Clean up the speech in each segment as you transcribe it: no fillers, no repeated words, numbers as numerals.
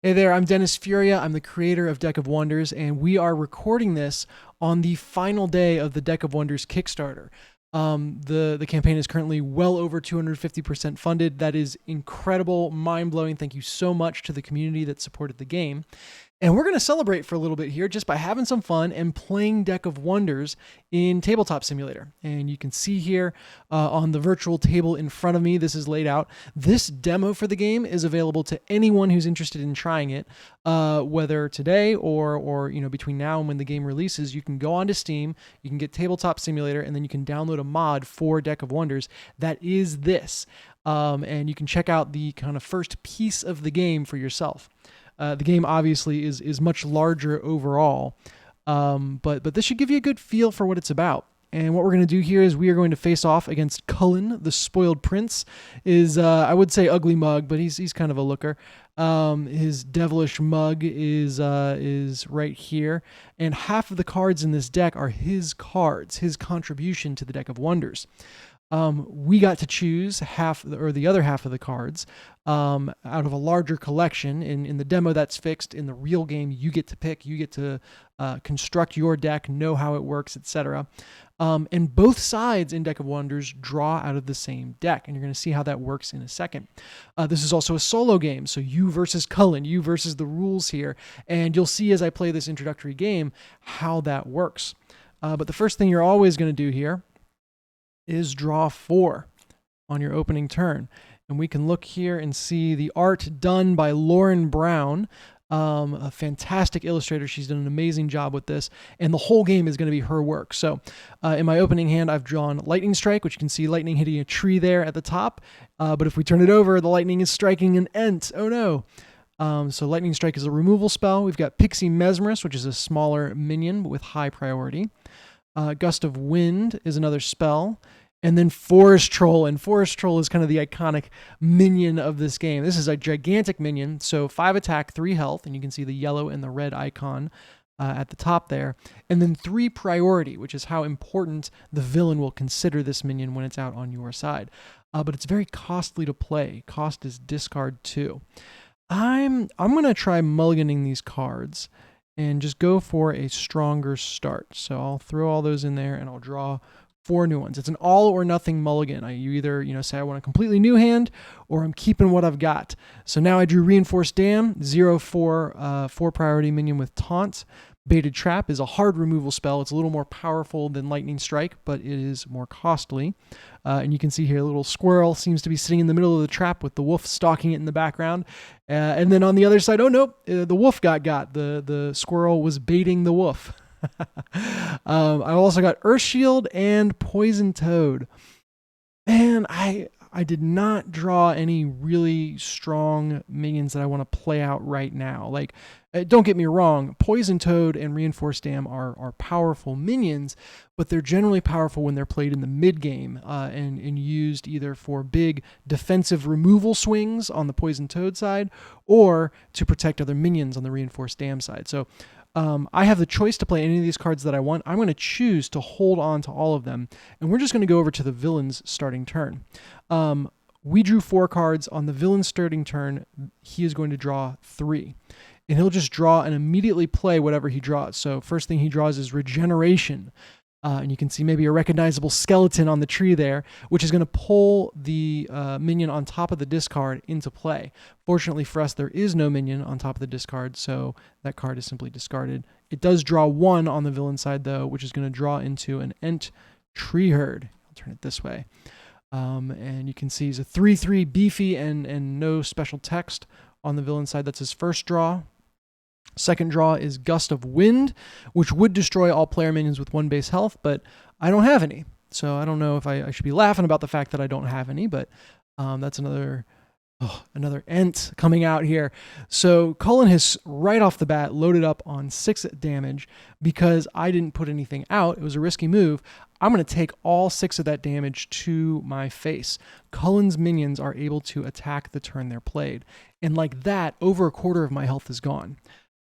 Hey there, I'm Dennis Furia. I'm the creator of Deck of Wonders, and we are recording this on the final day of the Deck of Wonders Kickstarter. The campaign is currently well over 250% funded. That is incredible, mind-blowing. Thank you so much to the community that supported the game. And we're going to celebrate for a little bit here just by having some fun and playing Deck of Wonders in Tabletop Simulator. And you can see here on the virtual table in front of me, this is laid out. This demo for the game is available to anyone who's interested in trying it, whether today or between now and when the game releases. You can go onto Steam, you can get Tabletop Simulator, and then you can download a mod for Deck of Wonders that is this. And you can check out the kind of first piece of the game for yourself. The game obviously is much larger overall, but this should give you a good feel for what it's about. And what we're going to do here is we are going to face off against Cullen, the spoiled prince. I would say ugly mug, but he's kind of a looker. His devilish mug is right here, and half of the cards in this deck are his cards, his contribution to the Deck of Wonders. We got to choose the other half of the cards out of a larger collection. In the demo, that's fixed. In the real game, you get to pick. You get to construct your deck, know how it works, etc. And both sides in Deck of Wonders draw out of the same deck, and you're going to see how that works in a second. This is also a solo game, so you versus Cullen, you versus the rules here, and you'll see as I play this introductory game how that works. But the first thing you're always going to do here is draw 4 on your opening turn. And we can look here and see the art done by Lauren Brown, a fantastic illustrator. She's done an amazing job with this, and the whole game is going to be her work. So in my opening hand, I've drawn Lightning Strike, which you can see lightning hitting a tree there at the top. But if we turn it over, the lightning is striking an Ent. Oh no. So Lightning Strike is a removal spell. We've got Pixie Mesmerist, which is a smaller minion but with high priority. Gust of Wind is another spell. And then Forest Troll, and Forest Troll is kind of the iconic minion of this game. This is a gigantic minion, so 5 attack, 3 health, and you can see the yellow and the red icon at the top there. And then 3 priority, which is how important the villain will consider this minion when it's out on your side. But it's very costly to play. Cost is discard 2. I'm going to try mulliganing these cards and just go for a stronger start. So I'll throw all those in there and I'll draw 4 new ones. It's an all or nothing mulligan. You either say I want a completely new hand or I'm keeping what I've got. So now I drew Reinforced Dam, 0/4 4 priority minion with taunt. Baited Trap is a hard removal spell. It's a little more powerful than Lightning Strike, but it is more costly. And you can see here a little squirrel seems to be sitting in the middle of the trap with the wolf stalking it in the background. And then on the other side, oh nope, the wolf got. The squirrel was baiting the wolf. I also got Earth Shield and Poison Toad. Man, I did not draw any really strong minions that I want to play out right now. Don't get me wrong, Poison Toad and Reinforced Dam are powerful minions, but they're generally powerful when they're played in the mid game and used either for big defensive removal swings on the Poison Toad side or to protect other minions on the Reinforced Dam side. So I have the choice to play any of these cards that I want. I'm going to choose to hold on to all of them. And we're just going to go over to the villain's starting turn. We drew 4 cards. On the villain's starting turn, he is going to draw 3. And he'll just draw and immediately play whatever he draws. So first thing he draws is Regeneration. And you can see maybe a recognizable skeleton on the tree there, which is going to pull the minion on top of the discard into play. Fortunately for us, there is no minion on top of the discard, so that card is simply discarded. It does draw 1 on the villain side, though, which is going to draw into an Ent Tree Herd. I'll turn it this way. And you can see he's a 3/3 beefy and no special text on the villain side. That's his first draw. Second draw is Gust of Wind, which would destroy all player minions with 1 base health, but I don't have any. So I don't know if I should be laughing about the fact that I don't have any, but that's another Ent coming out here. So Cullen has right off the bat loaded up on 6 damage because I didn't put anything out. It was a risky move. I'm going to take all 6 of that damage to my face. Cullen's minions are able to attack the turn they're played. And like that, over a quarter of my health is gone.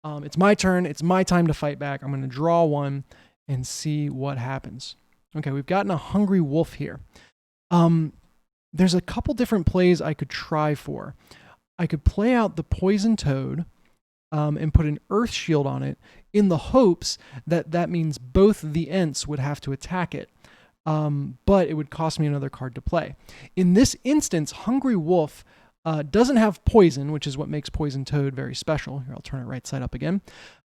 It's my turn. It's my time to fight back. I'm going to draw 1 and see what happens. Okay, we've gotten a Hungry Wolf here. There's a couple different plays I could try for. I could play out the Poison Toad and put an Earth Shield on it in the hopes that that means both the Ents would have to attack it. But it would cost me another card to play. In this instance, Hungry Wolf doesn't have poison, which is what makes Poison Toad very special. Here, I'll turn it right side up again.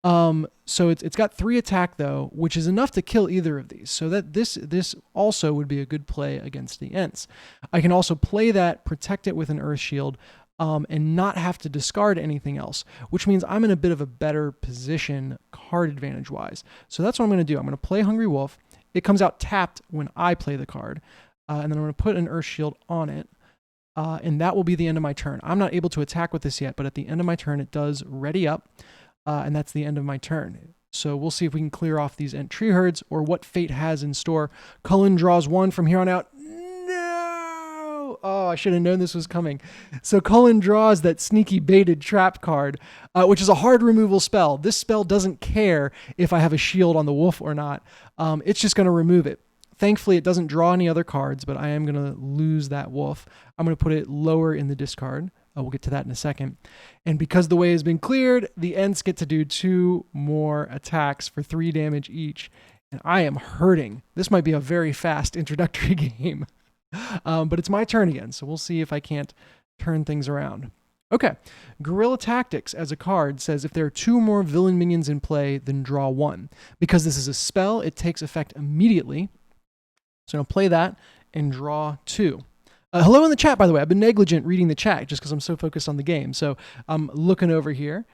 So it's got 3 attack though, which is enough to kill either of these. So that this also would be a good play against the Ents. I can also play that, protect it with an Earth Shield, and not have to discard anything else, which means I'm in a bit of a better position card advantage wise. So that's what I'm going to do. I'm going to play Hungry Wolf. It comes out tapped when I play the card, and then I'm going to put an Earth Shield on it, and that will be the end of my turn. I'm not able to attack with this yet, but at the end of my turn, it does ready up, and that's the end of my turn. So we'll see if we can clear off these Ent tree herds or what fate has in store. Cullen draws 1 from here on out. No! Oh, I should have known this was coming. So Cullen draws that sneaky baited trap card, which is a hard removal spell. This spell doesn't care if I have a shield on the wolf or not. It's just going to remove it. Thankfully, it doesn't draw any other cards, but I am going to lose that wolf. I'm going to put it lower in the discard. We'll get to that in a second. And because the way has been cleared, the Ents get to do 2 more attacks for 3 damage each. And I am hurting. This might be a very fast introductory game. But it's my turn again, so we'll see if I can't turn things around. Okay, Guerrilla Tactics as a card says if there are 2 more villain minions in play, then draw 1. Because this is a spell, it takes effect immediately. So I'll play that and draw 2. Hello in the chat, by the way. I've been negligent reading the chat just because I'm so focused on the game. So I'm looking over here.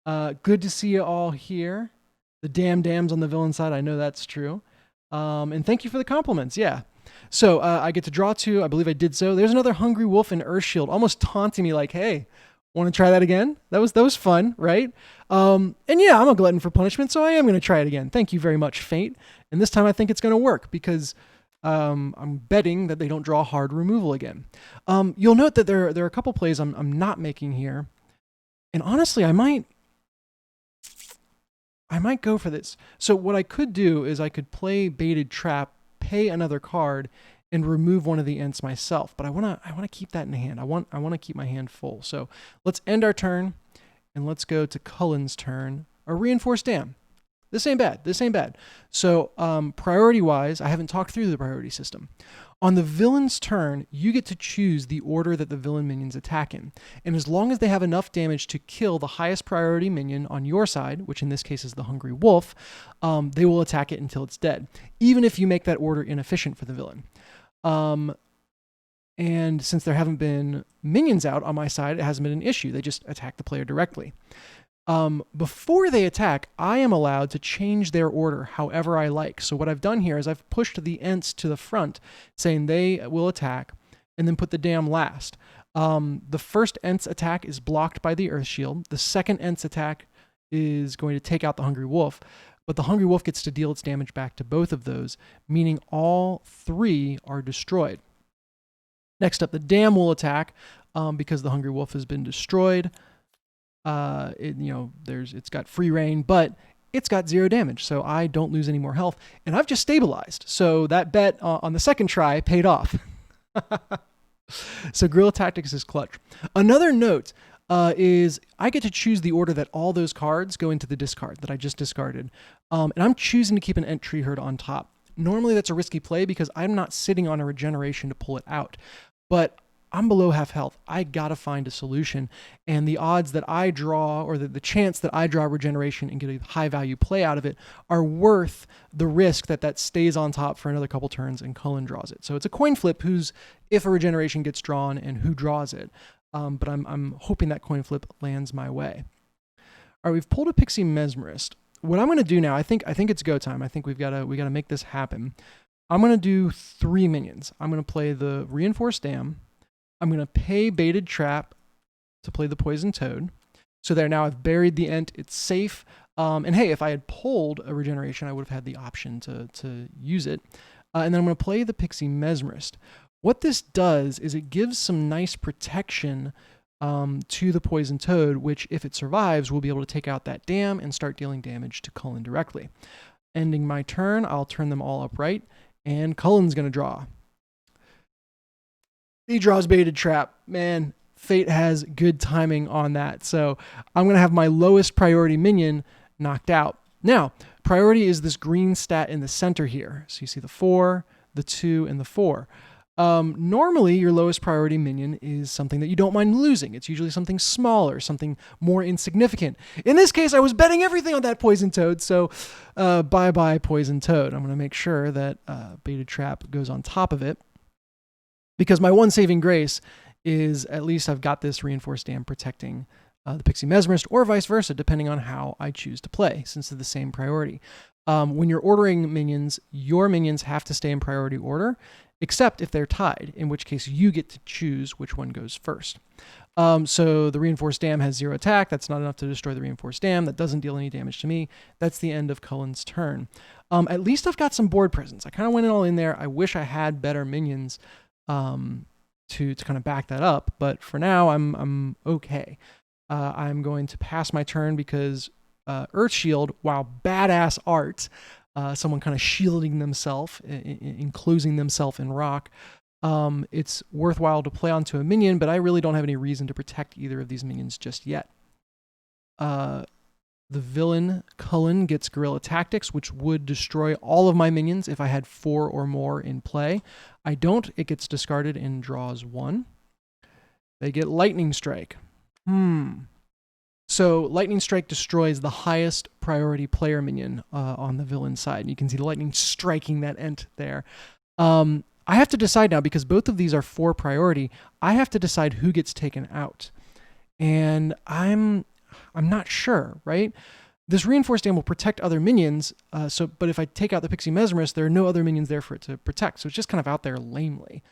Good to see you all here. The dams on the villain side, I know that's true. And thank you for the compliments, yeah. So I get to draw 2. I believe I did so. There's another Hungry Wolf and Earth Shield, almost taunting me like, hey, want to try that again? That was fun, right? And yeah, I'm a glutton for punishment, so I am going to try it again. Thank you very much, Fate. And this time I think it's going to work because I'm betting that they don't draw hard removal again. You'll note that there are a couple plays I'm not making here. And honestly, I might go for this. So what I could do is I could play Baited Trap, pay another card, and remove one of the Ents myself. But I wanna keep that in hand. I want to keep my hand full. So let's end our turn, and let's go to Cullen's turn. A Reinforced Dam. This ain't bad. So priority-wise, I haven't talked through the priority system. On the villain's turn, you get to choose the order that the villain minions attack in. And as long as they have enough damage to kill the highest priority minion on your side, which in this case is the Hungry Wolf, they will attack it until it's dead, even if you make that order inefficient for the villain. And since there haven't been minions out on my side, it hasn't been an issue. They just attack the player directly. Before they attack, I am allowed to change their order however I like. So what I've done here is I've pushed the Ents to the front, saying they will attack, and then put the dam last. The first Ents attack is blocked by the Earth Shield. The second Ents attack is going to take out the Hungry Wolf, but the Hungry Wolf gets to deal its damage back to both of those, meaning all 3 are destroyed. Next up, the dam will attack because the Hungry Wolf has been destroyed. It's got free reign, but it's got 0 damage, so I don't lose any more health, and I've just stabilized. So that bet on the second try paid off. So Guerrilla Tactics is clutch. Another note is I get to choose the order that all those cards go into the discard that I just discarded, and I'm choosing to keep an Ent tree herd on top. Normally that's a risky play because I'm not sitting on a regeneration to pull it out, but I'm below half health. I gotta find a solution. And the odds that I draw, or the chance that I draw regeneration and get a high value play out of it, are worth the risk that stays on top for another couple turns and Cullen draws it. So it's a coin flip if a regeneration gets drawn and who draws it. But I'm hoping that coin flip lands my way. All right, we've pulled a Pixie Mesmerist. What I'm gonna do now, I think it's go time. I think we gotta make this happen. I'm gonna do 3 minions. I'm gonna play the Reinforced Dam. I'm going to pay Baited Trap to play the Poison Toad. So there, now I've buried the Ent. It's safe. And hey, if I had pulled a regeneration, I would have had the option to use it. And then I'm going to play the Pixie Mesmerist. What this does is it gives some nice protection to the Poison Toad, which if it survives, we'll be able to take out that dam and start dealing damage to Cullen directly. Ending my turn, I'll turn them all upright, and Cullen's going to draw. He draws Baited Trap. Man, Fate has good timing on that. So I'm going to have my lowest priority minion knocked out. Now, priority is this green stat in the center here. So you see the 4, the 2, and the 4. Normally, your lowest priority minion is something that you don't mind losing. It's usually something smaller, something more insignificant. In this case, I was betting everything on that Poison Toad, so bye-bye Poison Toad. I'm going to make sure that Baited Trap goes on top of it, because my one saving grace is at least I've got this Reinforced Dam protecting the Pixie Mesmerist, or vice versa, depending on how I choose to play, since they're the same priority. When you're ordering minions, your minions have to stay in priority order, except if they're tied, in which case you get to choose which one goes first. So the Reinforced Dam has 0 attack. That's not enough to destroy the Reinforced Dam. That doesn't deal any damage to me. That's the end of Cullen's turn. At least I've got some board presence. I kind of went all in there. I wish I had better minions to kind of back that up, but for now I'm okay. I'm going to pass my turn because Earth Shield, while badass art, someone kind of shielding themselves, enclosing themselves in rock, it's worthwhile to play onto a minion, but I really don't have any reason to protect either of these minions just yet. The villain Cullen gets Guerrilla Tactics, which would destroy all of my minions if I had 4 or more in play. I don't. It gets discarded and draws 1. They get Lightning Strike. So Lightning Strike destroys the highest priority player minion on the villain side. You can see the lightning striking that ent there. I have to decide now, because both of these are 4 priority, I have to decide who gets taken out. And I'm not sure, right? This Reinforced Dam will protect other minions, but if I take out the Pixie Mesmerist, there are no other minions there for it to protect, so it's just kind of out there lamely.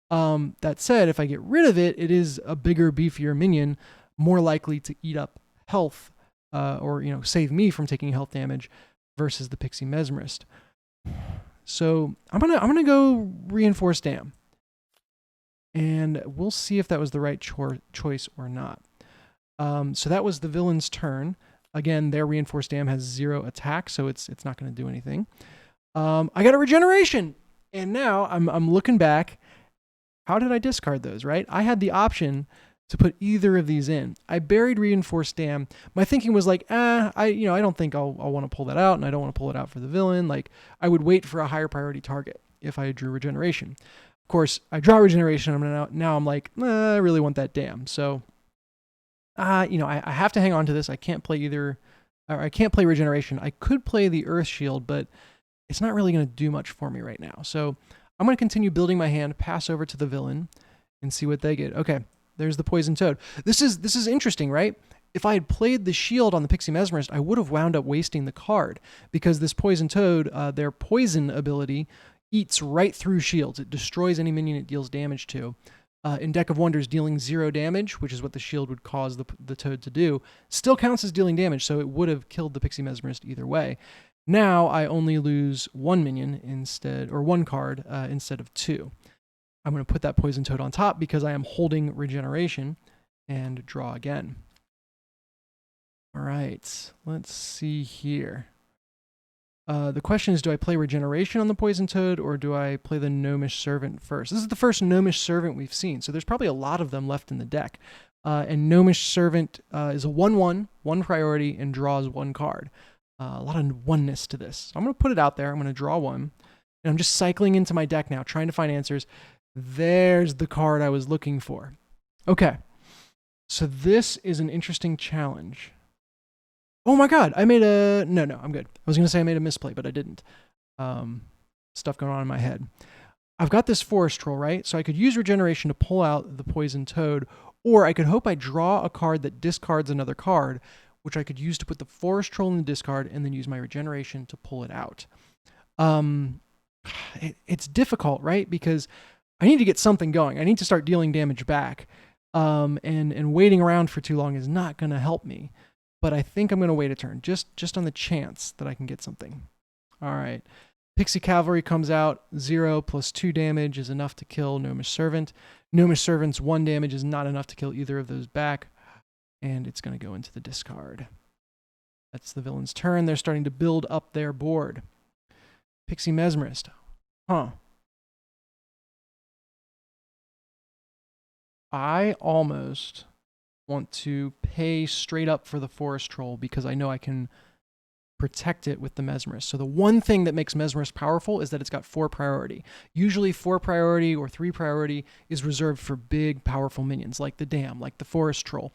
That said, if I get rid of it, it is a bigger, beefier minion, more likely to eat up health, or save me from taking health damage, versus the Pixie Mesmerist. So I'm gonna go Reinforced Dam, and we'll see if that was the right choice or not. So that was the villain's turn. Again, their Reinforced Dam has 0 attack, so it's not going to do anything. I got a regeneration, and now I'm looking back. How did I discard those, right? I had the option to put either of these in. I buried Reinforced Dam. My thinking was like, I don't think I'll want to pull that out, and I don't want to pull it out for the villain. Like, I would wait for a higher priority target if I drew regeneration. Of course, I draw regeneration. Now I'm like, I really want that dam. So, I have to hang on to this. I can't play either, or I can't play regeneration. I could play the Earth Shield, but it's not really going to do much for me right now. So I'm going to continue building my hand, pass over to the villain, and see what they get. Okay, there's the Poison Toad. This is interesting, right? If I had played the shield on the Pixie Mesmerist, I would have wound up wasting the card, because this Poison Toad, their poison ability, eats right through shields. It destroys any minion it deals damage to. In Deck of Wonders, dealing 0 damage, which is what the shield would cause the Toad to do, still counts as dealing damage, so it would have killed the Pixie Mesmerist either way. Now I only lose 1 minion instead, or 1 card instead of 2. I'm going to put that Poison Toad on top because I am holding regeneration, and draw again. All right, let's see here. The question is, do I play regeneration on the Poison Toad, or do I play the Gnomish Servant first? This is the first Gnomish Servant we've seen, so there's probably a lot of them left in the deck. And Gnomish Servant is a 1/1, 1 priority, and draws 1 card. A lot of oneness to this. So I'm going to put it out there. I'm going to draw 1. And I'm just cycling into my deck now, trying to find answers. There's the card I was looking for. Okay, so this is an interesting challenge. Oh my god, I made a... No, I'm good. I was going to say I made a misplay, but I didn't. Stuff going on in my head. I've got this Forest Troll, right? So I could use regeneration to pull out the Poison Toad, or I could hope I draw a card that discards another card, which I could use to put the Forest Troll in the discard and then use my regeneration to pull it out. It's difficult, right? Because I need to get something going. I need to start dealing damage back. And waiting around for too long is not going to help me. But I think I'm going to wait a turn, just on the chance that I can get something. All right. Pixie Cavalry comes out. 0 plus 2 damage is enough to kill Gnomish Servant. Gnomish Servant's 1 damage is not enough to kill either of those back. And it's going to go into the discard. That's the villain's turn. They're starting to build up their board. Pixie Mesmerist. Huh. I almost want to pay straight up for the Forest Troll because I know I can protect it with the Mesmerist. So the one thing that makes Mesmerist powerful is that it's got 4 priority. Usually 4 priority or 3 priority is reserved for big, powerful minions like the Dam, like the Forest Troll.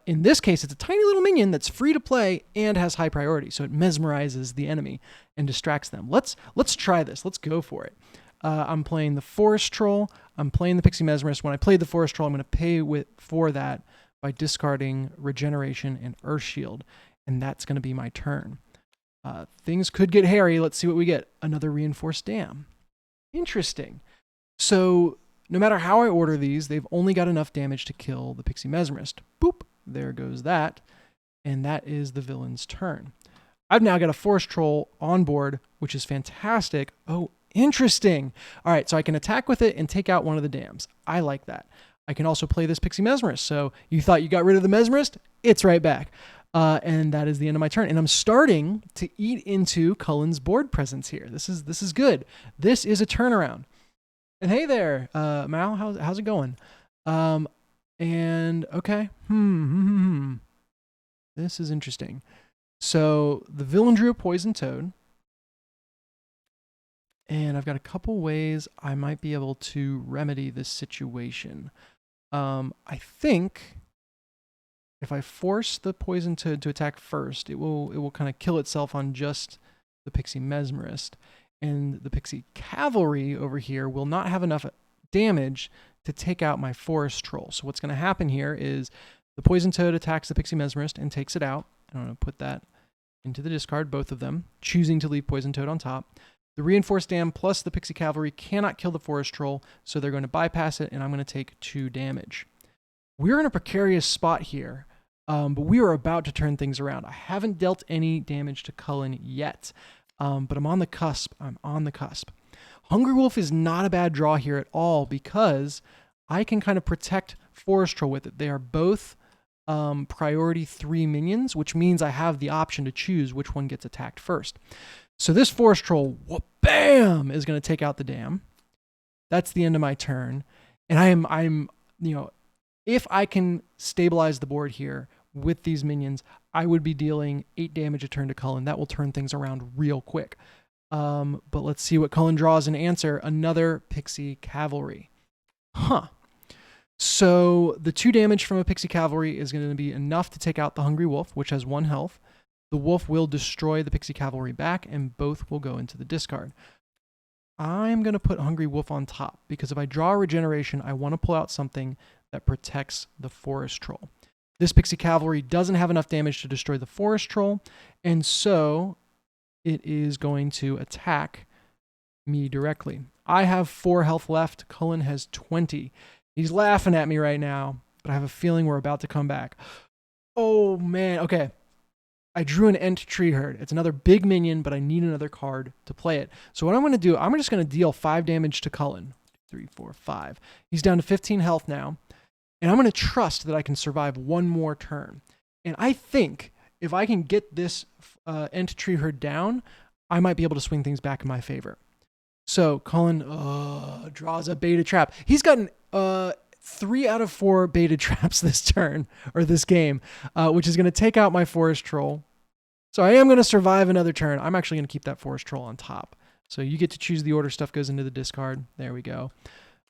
In this case, it's a tiny little minion that's free to play and has high priority, so it mesmerizes the enemy and distracts them. Let's try this. Let's go for it. I'm playing the Forest Troll. I'm playing the Pixie Mesmerist. When I played the Forest Troll, I'm going to pay for that by discarding Regeneration and Earth Shield. And that's going to be my turn. Things could get hairy. Let's see what we get. Another Reinforced Dam. Interesting. So no matter how I order these, they've only got enough damage to kill the Pixie Mesmerist. Boop. There goes that. And that is the villain's turn. I've now got a Forest Troll on board, which is fantastic. Oh, interesting. All right, so I can attack with it and take out one of the dams. I like that. I can also play this Pixie Mesmerist. So you thought you got rid of the Mesmerist? It's right back. And that is the end of my turn. And I'm starting to eat into Cullen's board presence here. This is good. This is a turnaround. And hey there, Mal, how's it going? And okay. This is interesting. So the villain drew a Poison Toad. And I've got a couple ways I might be able to remedy this situation. I think if I force the Poison Toad to attack first, it will kind of kill itself on just the Pixie Mesmerist. And the Pixie Cavalry over here will not have enough damage to take out my Forest Troll. So what's going to happen here is the Poison Toad attacks the Pixie Mesmerist and takes it out. I'm going to put that into the discard, both of them, choosing to leave Poison Toad on top. The Reinforced Dam plus the Pixie Cavalry cannot kill the Forest Troll, so they're going to bypass it, and I'm going to take 2 damage. We're in a precarious spot here, but we are about to turn things around. I haven't dealt any damage to Cullen yet, but I'm on the cusp. Hungry Wolf is not a bad draw here at all because I can kind of protect Forest Troll with it. They are both priority 3 minions, which means I have the option to choose which one gets attacked first. So this Forest Troll, bam, is going to take out the dam. That's the end of my turn. And I'm, if I can stabilize the board here with these minions, I would be dealing 8 damage a turn to Cullen. That will turn things around real quick. But let's see what Cullen draws in answer. Another Pixie Cavalry. So the 2 damage from a Pixie Cavalry is going to be enough to take out the Hungry Wolf, which has 1 health. The wolf will destroy the Pixie Cavalry back, and both will go into the discard. I'm going to put Hungry Wolf on top, because if I draw a Regeneration, I want to pull out something that protects the Forest Troll. This Pixie Cavalry doesn't have enough damage to destroy the Forest Troll, and so it is going to attack me directly. I have 4 health left. Cullen has 20. He's laughing at me right now, but I have a feeling we're about to come back. Oh, man. Okay. I drew an Ent Tree Herd. It's another big minion, but I need another card to play it. So what I'm going to do, I'm just going to deal 5 damage to Cullen. 3, 4, 5. He's down to 15 health now. And I'm going to trust that I can survive 1 more turn. And I think if I can get this Ent Tree Herd down, I might be able to swing things back in my favor. So Cullen draws a Beta Trap. He's gotten 3 out of 4 Beta Traps this turn, or this game, which is going to take out my Forest Troll. So I am going to survive another turn. I'm actually going to keep that Forest Troll on top. So you get to choose the order stuff goes into the discard. There we go.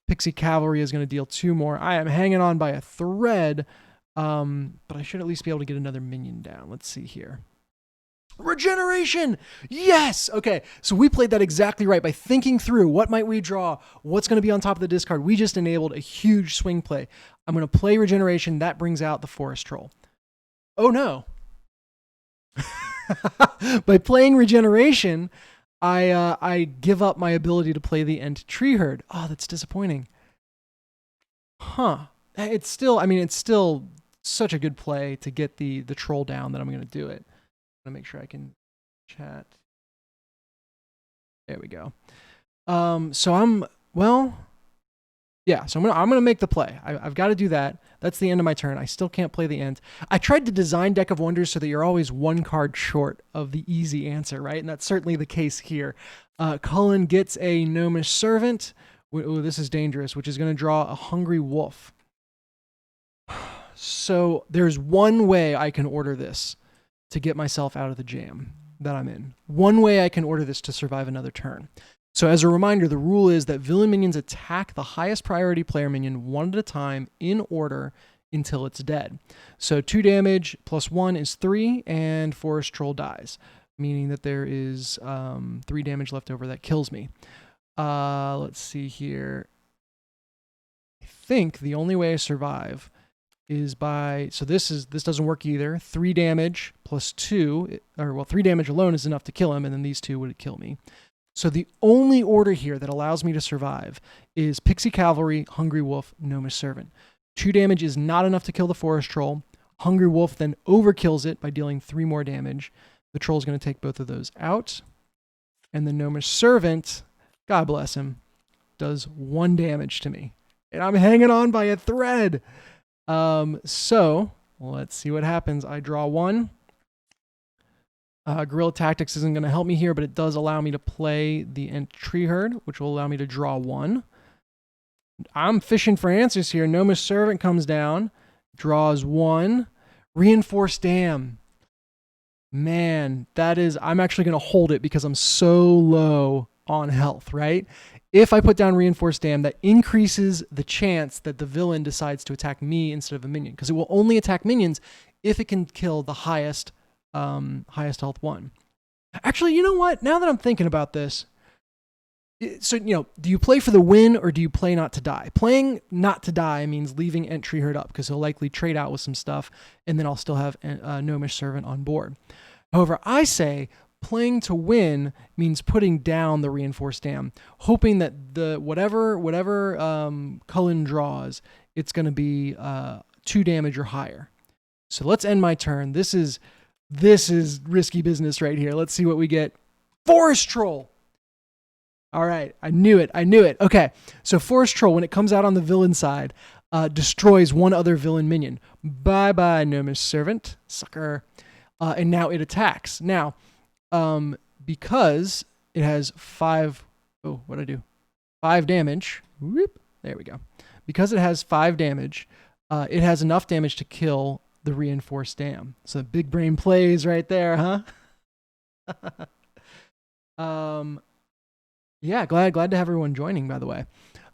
Pixie Cavalry is going to deal 2 more. I am hanging on by a thread, but I should at least be able to get another minion down. Let's see here. Regeneration! Yes! Okay, so we played that exactly right by thinking through what might we draw, what's going to be on top of the discard. We just enabled a huge swing play. I'm going to play Regeneration. That brings out the Forest Troll. Oh no. By playing Regeneration, I give up my ability to play the Ent Tree Herd. Oh, that's disappointing. It's still such a good play to get the troll down that I'm going to do it. I'm going to make sure I can chat. There we go. So I'm going to make the play. I've got to do that. That's the end of my turn. I still can't play the Ent. I tried to design Deck of Wonders so that you're always 1 card short of the easy answer, right? And that's certainly the case here. Cullen gets a Gnomish Servant. Ooh, this is dangerous, which is going to draw a Hungry Wolf. So there's one way I can order this to get myself out of the jam that I'm in. One way I can order this to survive another turn. So as a reminder, the rule is that villain minions attack the highest priority player minion one at a time in order until it's dead. So 2 damage plus 1 is 3, and Forest Troll dies, meaning that there is 3 damage left over that kills me. Let's see here. I think the only way I survive is by, so this doesn't work either. 3 damage plus 2, or well, 3 damage alone is enough to kill him, and then these 2 would kill me. So the only order here that allows me to survive is Pixie Cavalry, Hungry Wolf, Gnomish Servant. 2 damage is not enough to kill the Forest Troll. Hungry Wolf then overkills it by dealing 3 more damage. The Troll's going to take both of those out. And the Gnomish Servant, God bless him, does 1 damage to me. And I'm hanging on by a thread. So let's see what happens. I draw 1. Guerrilla Tactics isn't going to help me here, but it does allow me to play the Tree Herd, which will allow me to draw 1. I'm fishing for answers here. Gnomish Servant comes down, draws 1. Reinforced Dam. Man, that is, I'm actually going to hold it because I'm so low on health, right? If I put down Reinforced Dam, that increases the chance that the villain decides to attack me instead of a minion, because it will only attack minions if it can kill the highest health one. Actually, you know what? Now that I'm thinking about this, so, do you play for the win or do you play not to die? Playing not to die means leaving Tree Herd up because he'll likely trade out with some stuff, and then I'll still have a Gnomish Servant on board. However, I say playing to win means putting down the Reinforced Dam, hoping that the whatever Cullen draws, it's going to be 2 damage or higher. So let's end my turn. This is risky business right here. Let's see what we get. Forest Troll. All right, I knew it. Okay, so Forest Troll, when it comes out on the villain side, destroys 1 other villain minion. Bye-bye, Gnomish Servant. Sucker. And now it attacks. Now, because it has 5... Oh, what'd I do? 5 damage. Whoop, there we go. Because it has 5 damage, it has enough damage to kill the Reinforced Dam. So big brain plays right there, huh? Yeah, glad to have everyone joining, by the way.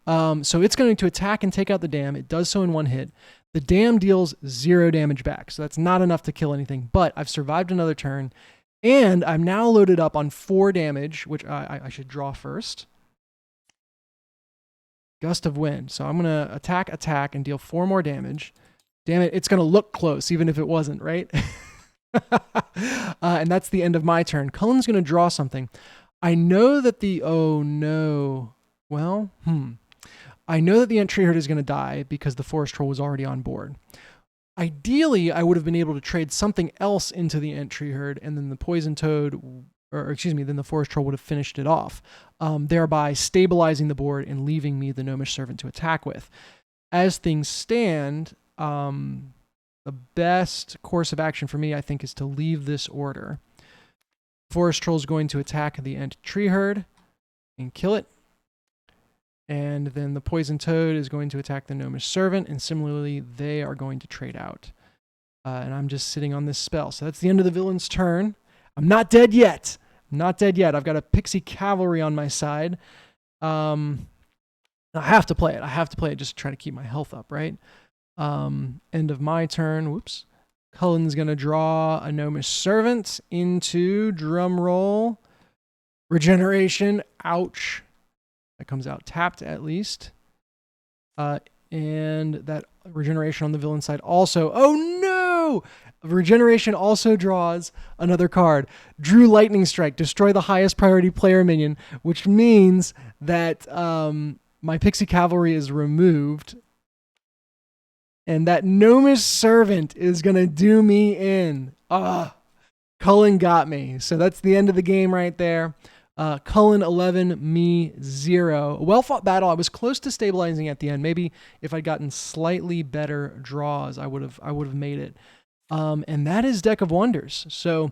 So it's going to attack and take out the dam. It does so in 1 hit. The dam deals 0 damage back, so that's not enough to kill anything, but I've survived another turn, and I'm now loaded up on 4 damage, which I should draw first. Gust of Wind. So I'm going to attack, and deal 4 more damage. Damn it, it's going to look close, even if it wasn't, right? And that's the end of my turn. Cullen's going to draw something. I know that the... Oh, no. Well, I know that the Tree Herd is going to die because the Forest Troll was already on board. Ideally, I would have been able to trade something else into the Tree Herd, and then the Poison Toad, then the Forest Troll would have finished it off, thereby stabilizing the board and leaving me the Gnomish Servant to attack with. As things stand, the best course of action for me, I think, is to leave this order. Forest Troll is going to attack the Tree Herd and kill it. And then the Poison Toad is going to attack the Gnomish Servant, and similarly, they are going to trade out. And I'm just sitting on this spell. So that's the end of the villain's turn. I'm not dead yet. I've got a Pixie Cavalry on my side. I have to play it just to try to keep my health up, right? End of my turn. Whoops. Cullen's going to draw a Gnomish Servant into, drum roll, Regeneration. Ouch. That comes out tapped at least. And that Regeneration on the villain side also. Oh no! Regeneration also draws another card. Drew Lightning Strike. Destroy the highest priority player minion, which means that my Pixie Cavalry is removed. And that Gnomish Servant is going to do me in. Cullen got me. So that's the end of the game right there. Cullen 11, me 0. A well-fought battle. I was close to stabilizing at the end. Maybe if I'd gotten slightly better draws, I would have made it. And that is Deck of Wonders. So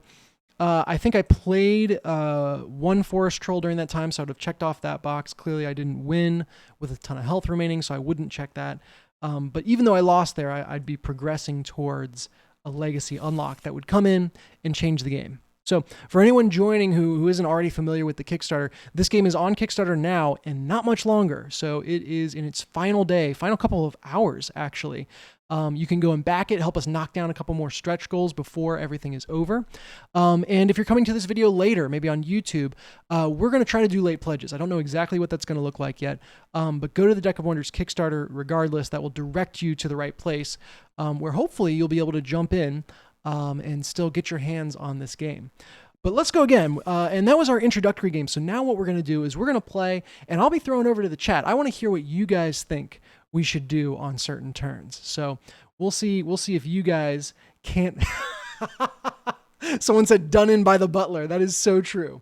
I think I played 1 Forest Troll during that time, so I would have checked off that box. Clearly, I didn't win with a ton of health remaining, so I wouldn't check that. But even though I lost there, I'd be progressing towards a legacy unlock that would come in and change the game. So for anyone joining who isn't already familiar with the Kickstarter, this game is on Kickstarter now and not much longer. So it is in its final day, final couple of hours, actually. You can go and back it, help us knock down a couple more stretch goals before everything is over. And if you're coming to this video later, maybe on YouTube, we're going to try to do late pledges. I don't know exactly what that's going to look like yet, but go to the Deck of Wonders Kickstarter regardless. That will direct you to the right place where hopefully you'll be able to jump in and still get your hands on this game. But let's go again. And that was our introductory game. So now what we're going to do is we're going to play, and I'll be throwing over to the chat. I want to hear what you guys think we should do on certain turns. So we'll see if you guys can't. Someone said done in by the butler. That is so true.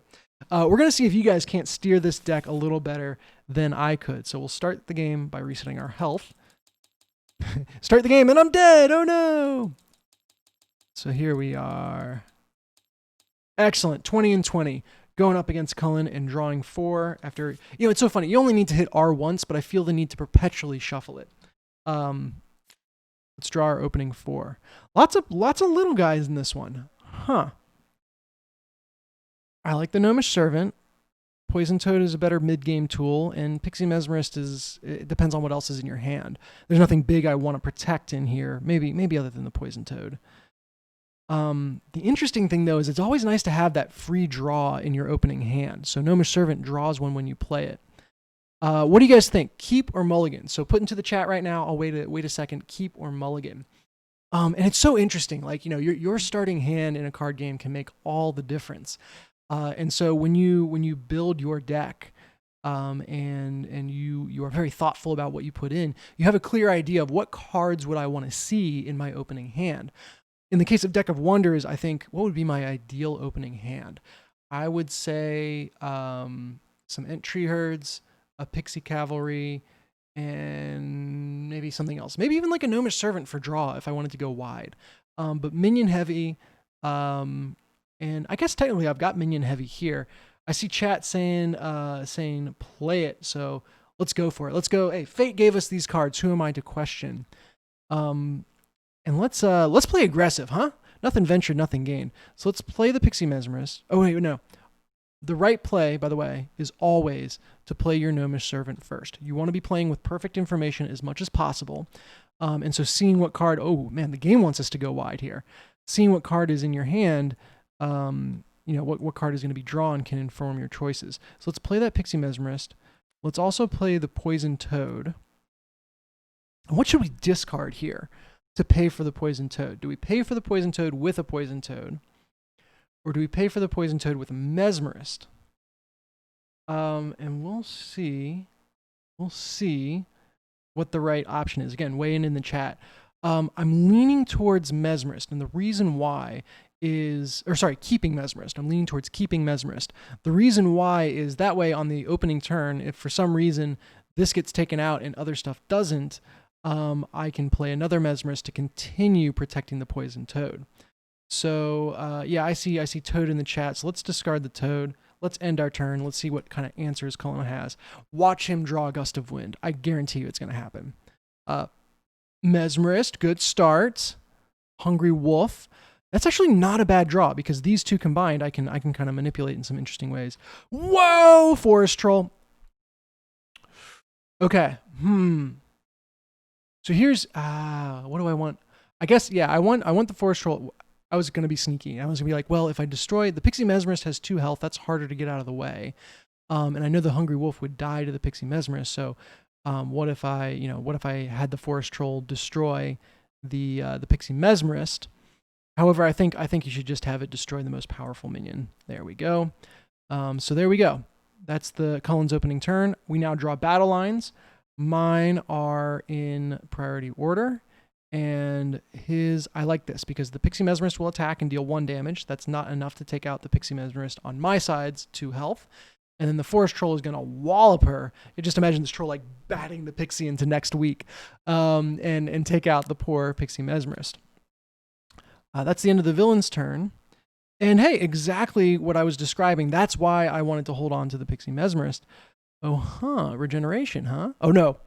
We're going to see if you guys can't steer this deck a little better than I could. So we'll start the game by resetting our health. Start the game and I'm dead. Oh no. So here we are. Excellent. 20 and 20. Going up against Cullen and drawing 4 after, it's so funny. You only need to hit R once, but I feel the need to perpetually shuffle it. Let's draw our opening 4. Lots of little guys in this one. Huh. I like the Gnomish Servant. Poison Toad is a better mid-game tool, and Pixie Mesmerist it depends on what else is in your hand. There's nothing big I want to protect in here, maybe other than the Poison Toad. The interesting thing, though, is it's always nice to have that free draw in your opening hand. So Gnomish Servant draws one when you play it. What do you guys think? Keep or mulligan? So put into the chat right now. I'll wait a second. Keep or mulligan? And it's so interesting. Like, your starting hand in a card game can make all the difference. And so when you build your deck, and you are very thoughtful about what you put in, you have a clear idea of what cards would I want to see in my opening hand. In the case of Deck of Wonders, I think, what would be my ideal opening hand? I would say some Tree Herds, a Pixie Cavalry, and maybe something else. Maybe even like a Gnomish Servant for draw if I wanted to go wide. But minion heavy, and I guess technically I've got minion heavy here. I see chat saying play it, so let's go for it. Let's go. Hey, Fate gave us these cards. Who am I to question? And let's play aggressive, huh? Nothing ventured, nothing gained. So let's play the Pixie Mesmerist. Oh, wait, no. The right play, by the way, is always to play your Gnomish Servant first. You want to be playing with perfect information as much as possible. And so seeing what card, oh man, the game wants us to go wide here. Seeing what card is in your hand, what card is going to be drawn can inform your choices. So let's play that Pixie Mesmerist. Let's also play the Poison Toad. And what should we discard here to pay for the Poison Toad? Do we pay for the Poison Toad with a Poison Toad? Or do we pay for the Poison Toad with a Mesmerist? And we'll see what the right option is. Again, weigh in the chat. I'm leaning towards Mesmerist, and the reason why is, keeping Mesmerist. I'm leaning towards keeping Mesmerist. The reason why is that way on the opening turn, if for some reason this gets taken out and other stuff doesn't, I can play another Mesmerist to continue protecting the Poison Toad. So, yeah, I see Toad in the chat. So let's discard the Toad. Let's end our turn. Let's see what kind of answers Cullen has. Watch him draw a Gust of Wind. I guarantee you it's going to happen. Mesmerist, good start. Hungry Wolf. That's actually not a bad draw because these two combined, I can kind of manipulate in some interesting ways. Whoa, Forest Troll. Okay. So here's what do I want? I guess I want the Forest Troll. I was going to be sneaky. I was going to be like, well, if I destroy the Pixie Mesmerist has 2 health, that's harder to get out of the way. And I know the Hungry Wolf would die to the Pixie Mesmerist. So what if I had the Forest Troll destroy the Pixie Mesmerist? However, I think you should just have it destroy the most powerful minion. There we go. So there we go. That's the Cullen's opening turn. We now draw battle lines. Mine are in priority order. And I like this because the Pixie Mesmerist will attack and deal 1 damage. That's not enough to take out the Pixie Mesmerist on my side's 2 health. And then the Forest Troll is going to wallop her. You just imagine this troll like batting the Pixie into next week and take out the poor Pixie Mesmerist. That's the end of the villain's turn. And hey, exactly what I was describing. That's why I wanted to hold on to the Pixie Mesmerist. Oh, regeneration, huh? Oh, no.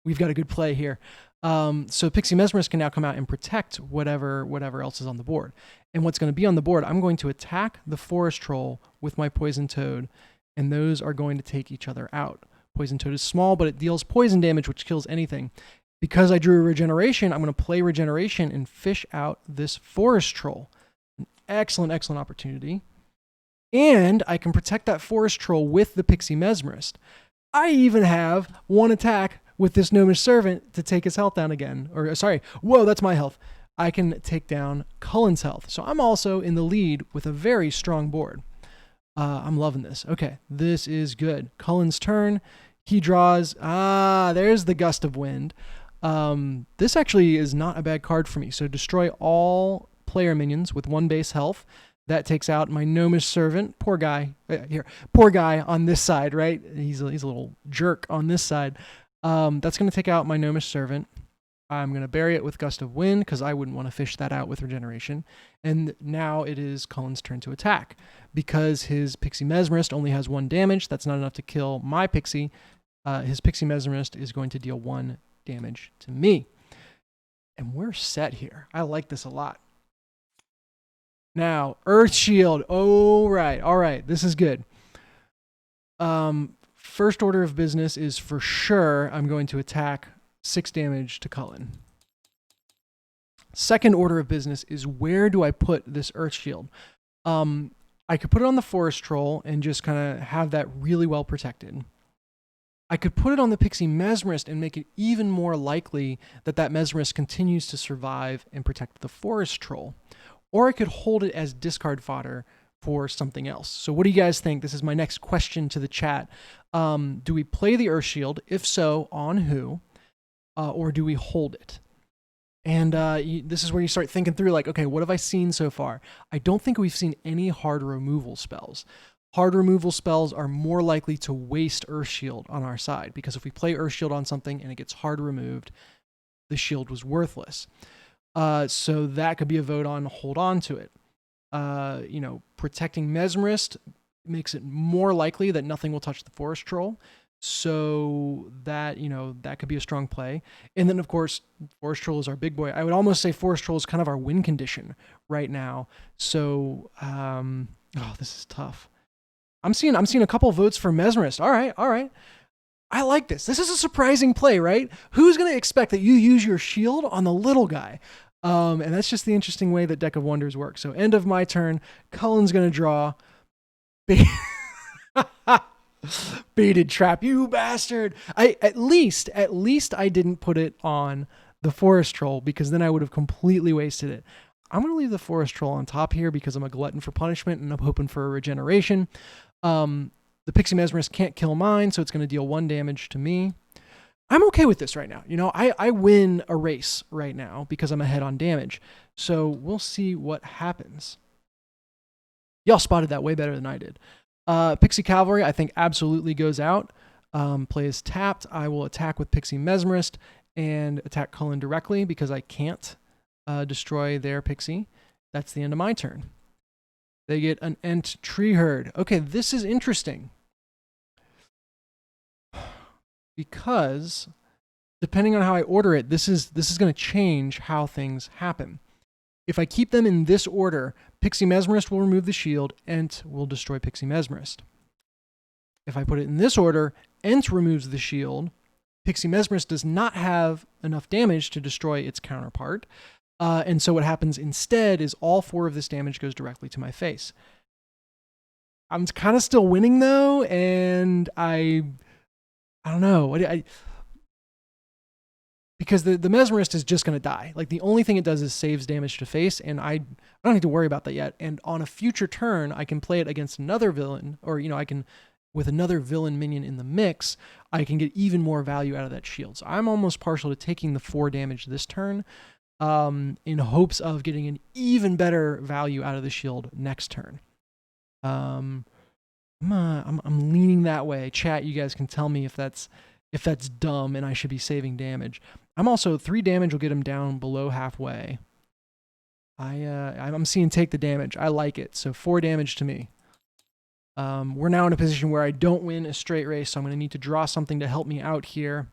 we've got a good play here. So Pixie Mesmerist can now come out and protect whatever else is on the board. And what's going to be on the board, I'm going to attack the Forest Troll with my Poison Toad, and those are going to take each other out. Poison Toad is small, but it deals poison damage, which kills anything. Because I drew a regeneration, I'm going to play regeneration and fish out this Forest Troll. An excellent, excellent opportunity. And I can protect that Forest Troll with the Pixie Mesmerist. I even have one attack with this Gnomish Servant to take his health down again. Or, sorry, whoa, that's my health. I can take down Cullen's health. So I'm also in the lead with a very strong board. I'm loving this. Okay, this is good. Cullen's turn. He draws. There's the Gust of Wind. This actually is not a bad card for me. So destroy all player minions with 1 base health. That takes out my Gnomish Servant. Poor guy. Here, poor guy on this side, right? He's a little jerk on this side. That's going to take out my Gnomish Servant. I'm going to bury it with Gust of Wind because I wouldn't want to fish that out with regeneration. And now it is Cullen's turn to attack. Because his Pixie Mesmerist only has 1 damage, that's not enough to kill my Pixie. His Pixie Mesmerist is going to deal 1 damage to me. And we're set here. I like this a lot. Now, Earth Shield. Oh, right. All right. This is good. First order of business is for sure I'm going to attack 6 damage to Cullen. Second order of business is where do I put this Earth Shield? I could put it on the Forest Troll and just kind of have that really well protected. I could put it on the Pixie Mesmerist and make it even more likely that that Mesmerist continues to survive and protect the Forest Troll. Or I could hold it as discard fodder for something else. So what do you guys think? This is my next question to the chat. Do we play the Earth Shield? If so, on who? Or do we hold it? And this is where you start thinking through, like, okay, what have I seen so far? I don't think we've seen any hard removal spells. Hard removal spells are more likely to waste Earth Shield on our side, because if we play Earth Shield on something and it gets hard removed, the shield was worthless. So that could be a vote on hold on to it. Protecting Mesmerist makes it more likely that nothing will touch the Forest Troll. So that, that could be a strong play. And then, of course, Forest Troll is our big boy. I would almost say Forest Troll is kind of our win condition right now. So, this is tough. I'm seeing a couple votes for Mesmerist. All right. I like this. This is a surprising play, right? Who's going to expect that you use your shield on the little guy? And that's just the interesting way that Deck of Wonders works. So end of my turn. Cullen's going to draw. Baited trap, you bastard. At least I didn't put it on the Forest Troll, because then I would have completely wasted it. I'm going to leave the Forest Troll on top here because I'm a glutton for punishment and I'm hoping for a regeneration. The Pixie Mesmerist can't kill mine, so it's going to deal 1 damage to me. I'm okay with this right now. I win a race right now because I'm ahead on damage. So we'll see what happens. Y'all spotted that way better than I did. Pixie Cavalry, I think, absolutely goes out. Play is tapped. I will attack with Pixie Mesmerist and attack Cullen directly because I can't destroy their Pixie. That's the end of my turn. They get an Ent Tree Herd. Okay, this is interesting. Because depending on how I order it, this is going to change how things happen. If I keep them in this order, Pixie Mesmerist will remove the shield, Ent will destroy Pixie Mesmerist. If I put it in this order, Ent removes the shield, Pixie Mesmerist does not have enough damage to destroy its counterpart, and so what happens instead is all 4 of this damage goes directly to my face. I'm kind of still winning though, and I don't know. Because the Mesmerist is just going to die. Like, the only thing it does is saves damage to face, and I don't need to worry about that yet. And on a future turn, I can play it against another villain, or, I can, with another villain minion in the mix, I can get even more value out of that shield. So I'm almost partial to taking the 4 damage this turn, in hopes of getting an even better value out of the shield next turn. I'm leaning that way. Chat, you guys can tell me if that's dumb and I should be saving damage. I'm also 3 damage will get him down below halfway. I'm seeing take the damage. I like it. So 4 damage to me. We're now in a position where I don't win a straight race, so I'm going to need to draw something to help me out here.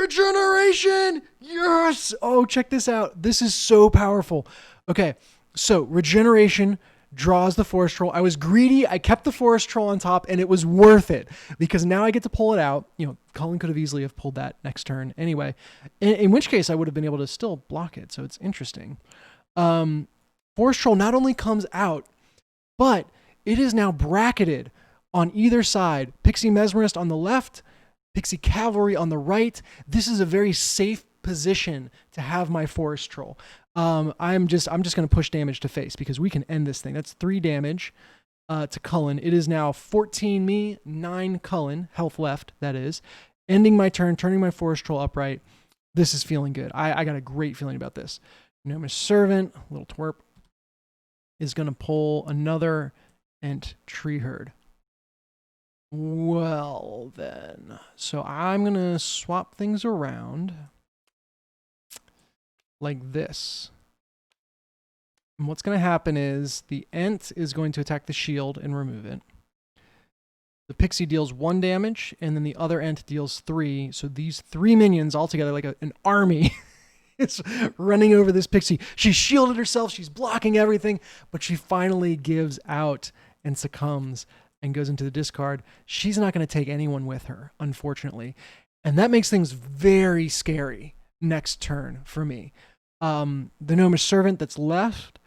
Regeneration! Yes! Oh, check this out. This is so powerful. Okay, so regeneration draws the forest troll. I was greedy. I kept the forest troll on top, and it was worth it because now I get to pull it out. You know, Cullen could have easily have pulled that next turn anyway, in which case I would have been able to still block it. So it's interesting. Forest troll not only comes out, but it is now bracketed on either side. Pixie Mesmerist on the left, Pixie Cavalry on the right. This is a very safe position to have my forest troll. I'm just going to push damage to face because we can end this thing. That's 3 damage to Cullen. It is now 14 me, 9 Cullen, health left, that is. Ending my turn, turning my forest troll upright. This is feeling good. I got a great feeling about this. Gnomish Servant, little twerp, is going to pull another Ent Tree Herd. Well, then. So I'm going to swap things around like this. And what's going to happen is the Ent is going to attack the shield and remove it. The Pixie deals 1 damage, and then the other Ent deals 3. So these 3 minions all together, like an army, is running over this Pixie. She's shielded herself. She's blocking everything, but she finally gives out and succumbs and goes into the discard. She's not going to take anyone with her, unfortunately. And that makes things very scary next turn for me. The Gnomish Servant that's left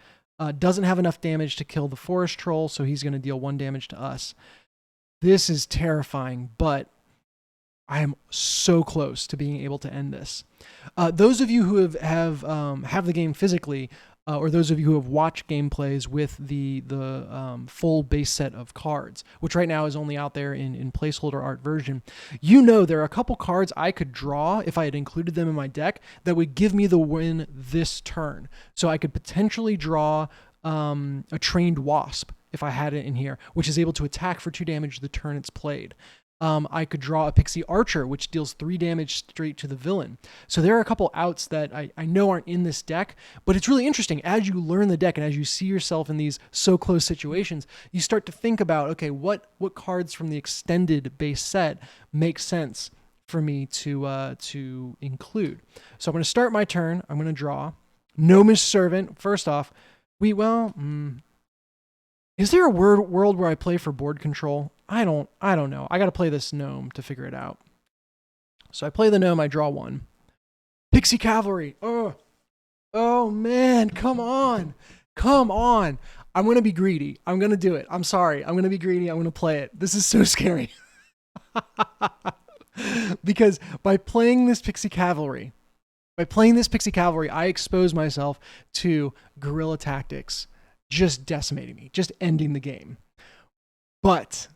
doesn't have enough damage to kill the Forest Troll, so he's going to deal 1 damage to us. This is terrifying, but I am so close to being able to end this. Those of you who have the game physically, or those of you who have watched gameplays with the full base set of cards, which right now is only out there in placeholder art version, you know there are a couple cards I could draw if I had included them in my deck that would give me the win this turn. So I could potentially draw a Trained Wasp if I had it in here, which is able to attack for 2 damage the turn it's played. I could draw a Pixie Archer, which deals 3 damage straight to the villain. So there are a couple outs that I know aren't in this deck, but it's really interesting. As you learn the deck and as you see yourself in these so close situations, you start to think about, okay, what cards from the extended base set make sense for me to include. So I'm going to start my turn. I'm going to draw. Gnomish Servant. First off, is there a world where I play for board control? I don't know. I got to play this gnome to figure it out. So I play the gnome, I draw 1. Pixie Cavalry. Oh man, come on. Come on. I'm going to be greedy. I'm going to do it. I'm sorry. I'm going to be greedy. I'm going to play it. This is so scary. Because by playing this Pixie Cavalry, I expose myself to guerrilla tactics just decimating me, just ending the game. But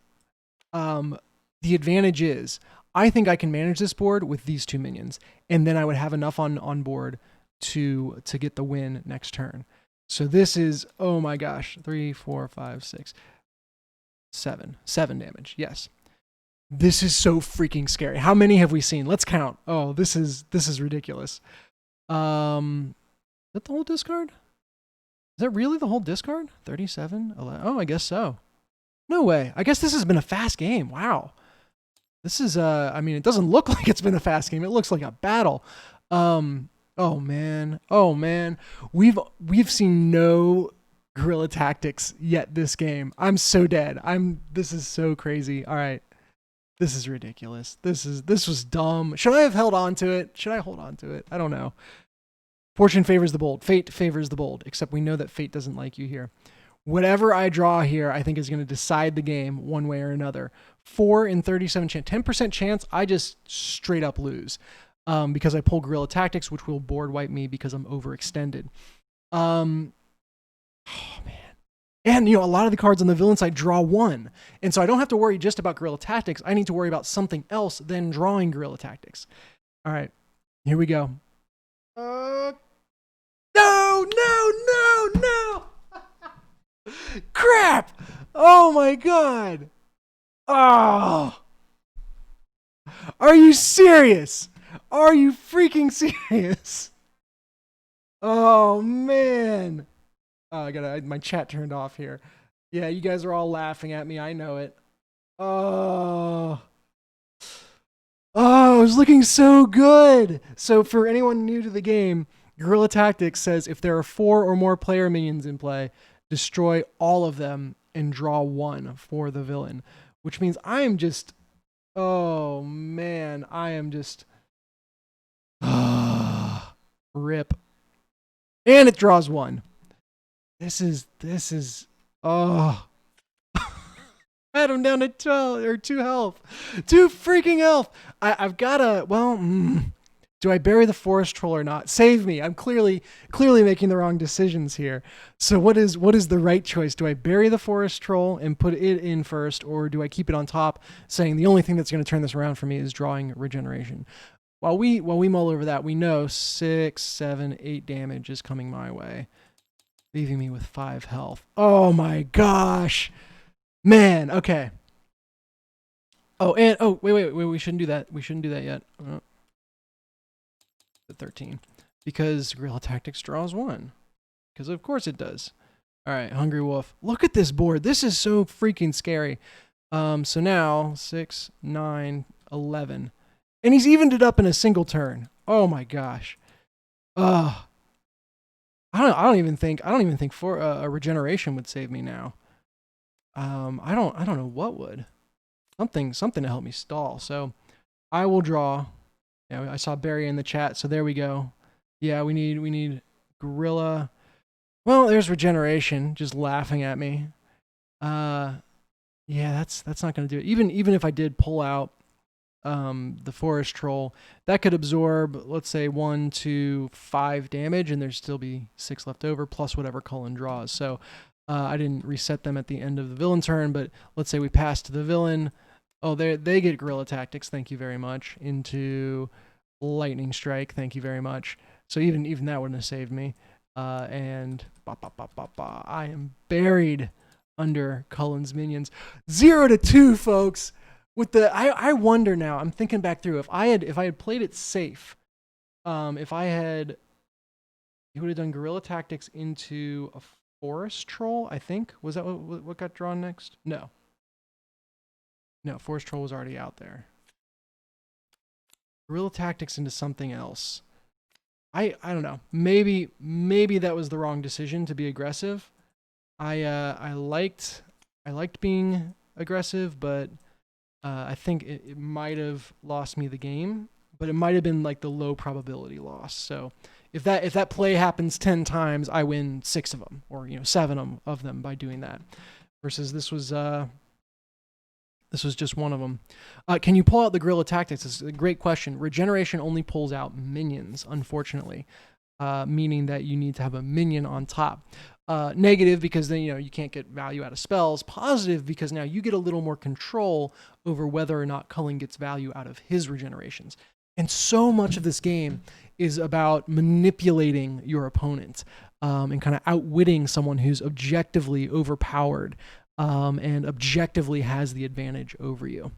the advantage is I think I can manage this board with these 2 minions, and then I would have enough on board to get the win next turn. So this is, oh my gosh, 3, 4, 5, 6, 7 damage. Yes. This is so freaking scary. How many have we seen? Let's count. Oh, this is ridiculous. Is that the whole discard? Is that really the whole discard? 37, 11. Oh, I guess so. No way. I guess this has been a fast game. Wow. This is, I mean, it doesn't look like it's been a fast game. It looks like a battle. Oh man. We've seen no guerrilla tactics yet this game. I'm so dead. This is so crazy. All right. This is ridiculous. This was dumb. Should I have held on to it? Should I hold on to it? I don't know. Fortune favors the bold. Fate favors the bold, except we know that fate doesn't like you here. Whatever I draw here, I think is going to decide the game one way or another. 4 in 37 chance, 10% chance, I just straight up lose because I pull guerrilla tactics, which will board wipe me because I'm overextended. Oh man. And a lot of the cards on the villain side draw 1. And so I don't have to worry just about guerrilla tactics. I need to worry about something else than drawing guerrilla tactics. All right, here we go. No. Crap. Oh my God. Oh. Are you serious? Are you freaking serious? Oh man. Oh, I got my chat turned off here. Yeah, you guys are all laughing at me. I know it. Oh. Oh, it's looking so good. So for anyone new to the game, Guerrilla Tactics says if there are 4 or more player minions in play, destroy all of them and draw 1 for the villain, which means I am just, oh man, I am just, rip. And it draws 1. This is, oh. I had him down to 12 or 2 health. 2 freaking health. I've got to, well, do I bury the forest troll or not? Save me. I'm clearly making the wrong decisions here. So what is the right choice? Do I bury the forest troll and put it in first, or do I keep it on top, saying the only thing that's going to turn this around for me is drawing regeneration? While we mull over that, we know 6, 7, 8 damage is coming my way, leaving me with 5 health. Oh my gosh. Man, okay. Oh, and wait, we shouldn't do that. We shouldn't do that yet. The 13. Because Guerrilla Tactics draws 1. Because of course it does. Alright, Hungry Wolf. Look at this board. This is so freaking scary. So now 6, 9, 11. And he's evened it up in a single turn. Oh my gosh. I don't even think for a regeneration would save me now. I don't know what would. Something to help me stall. So I will draw. Yeah, I saw Barry in the chat, so there we go. Yeah, we need Gorilla. Well, there's regeneration, just laughing at me. Yeah, that's not gonna do it. Even if I did pull out the forest troll, that could absorb, let's say, 1 to 5 damage, and there'd still be 6 left over, plus whatever Cullen draws. So I didn't reset them at the end of the villain turn, but let's say we pass to the villain. Oh, they get Guerrilla Tactics, thank you very much, into Lightning Strike, thank you very much. So even that wouldn't have saved me. And I am buried under Cullen's minions. 0 to 2, folks. With the I wonder now, I'm thinking back through, if I had played it safe, if he would have done Guerrilla Tactics into a Forest Troll, I think. Was that what got drawn next? No, Forest Troll was already out there. Guerrilla Tactics into something else. I don't know. Maybe that was the wrong decision to be aggressive. I liked being aggressive, but I think it might have lost me the game. But it might have been like the low probability loss. So if that play happens 10 times, I win 6 of them, or 7 of them by doing that. Versus this was just one of them. Can you pull out the Guerrilla Tactics? This is a great question. Regeneration only pulls out minions, unfortunately, meaning that you need to have a minion on top. Negative, because then you can't get value out of spells. Positive, because now you get a little more control over whether or not Cullen gets value out of his regenerations. And so much of this game is about manipulating your opponent and kind of outwitting someone who's objectively overpowered and objectively has the advantage over you.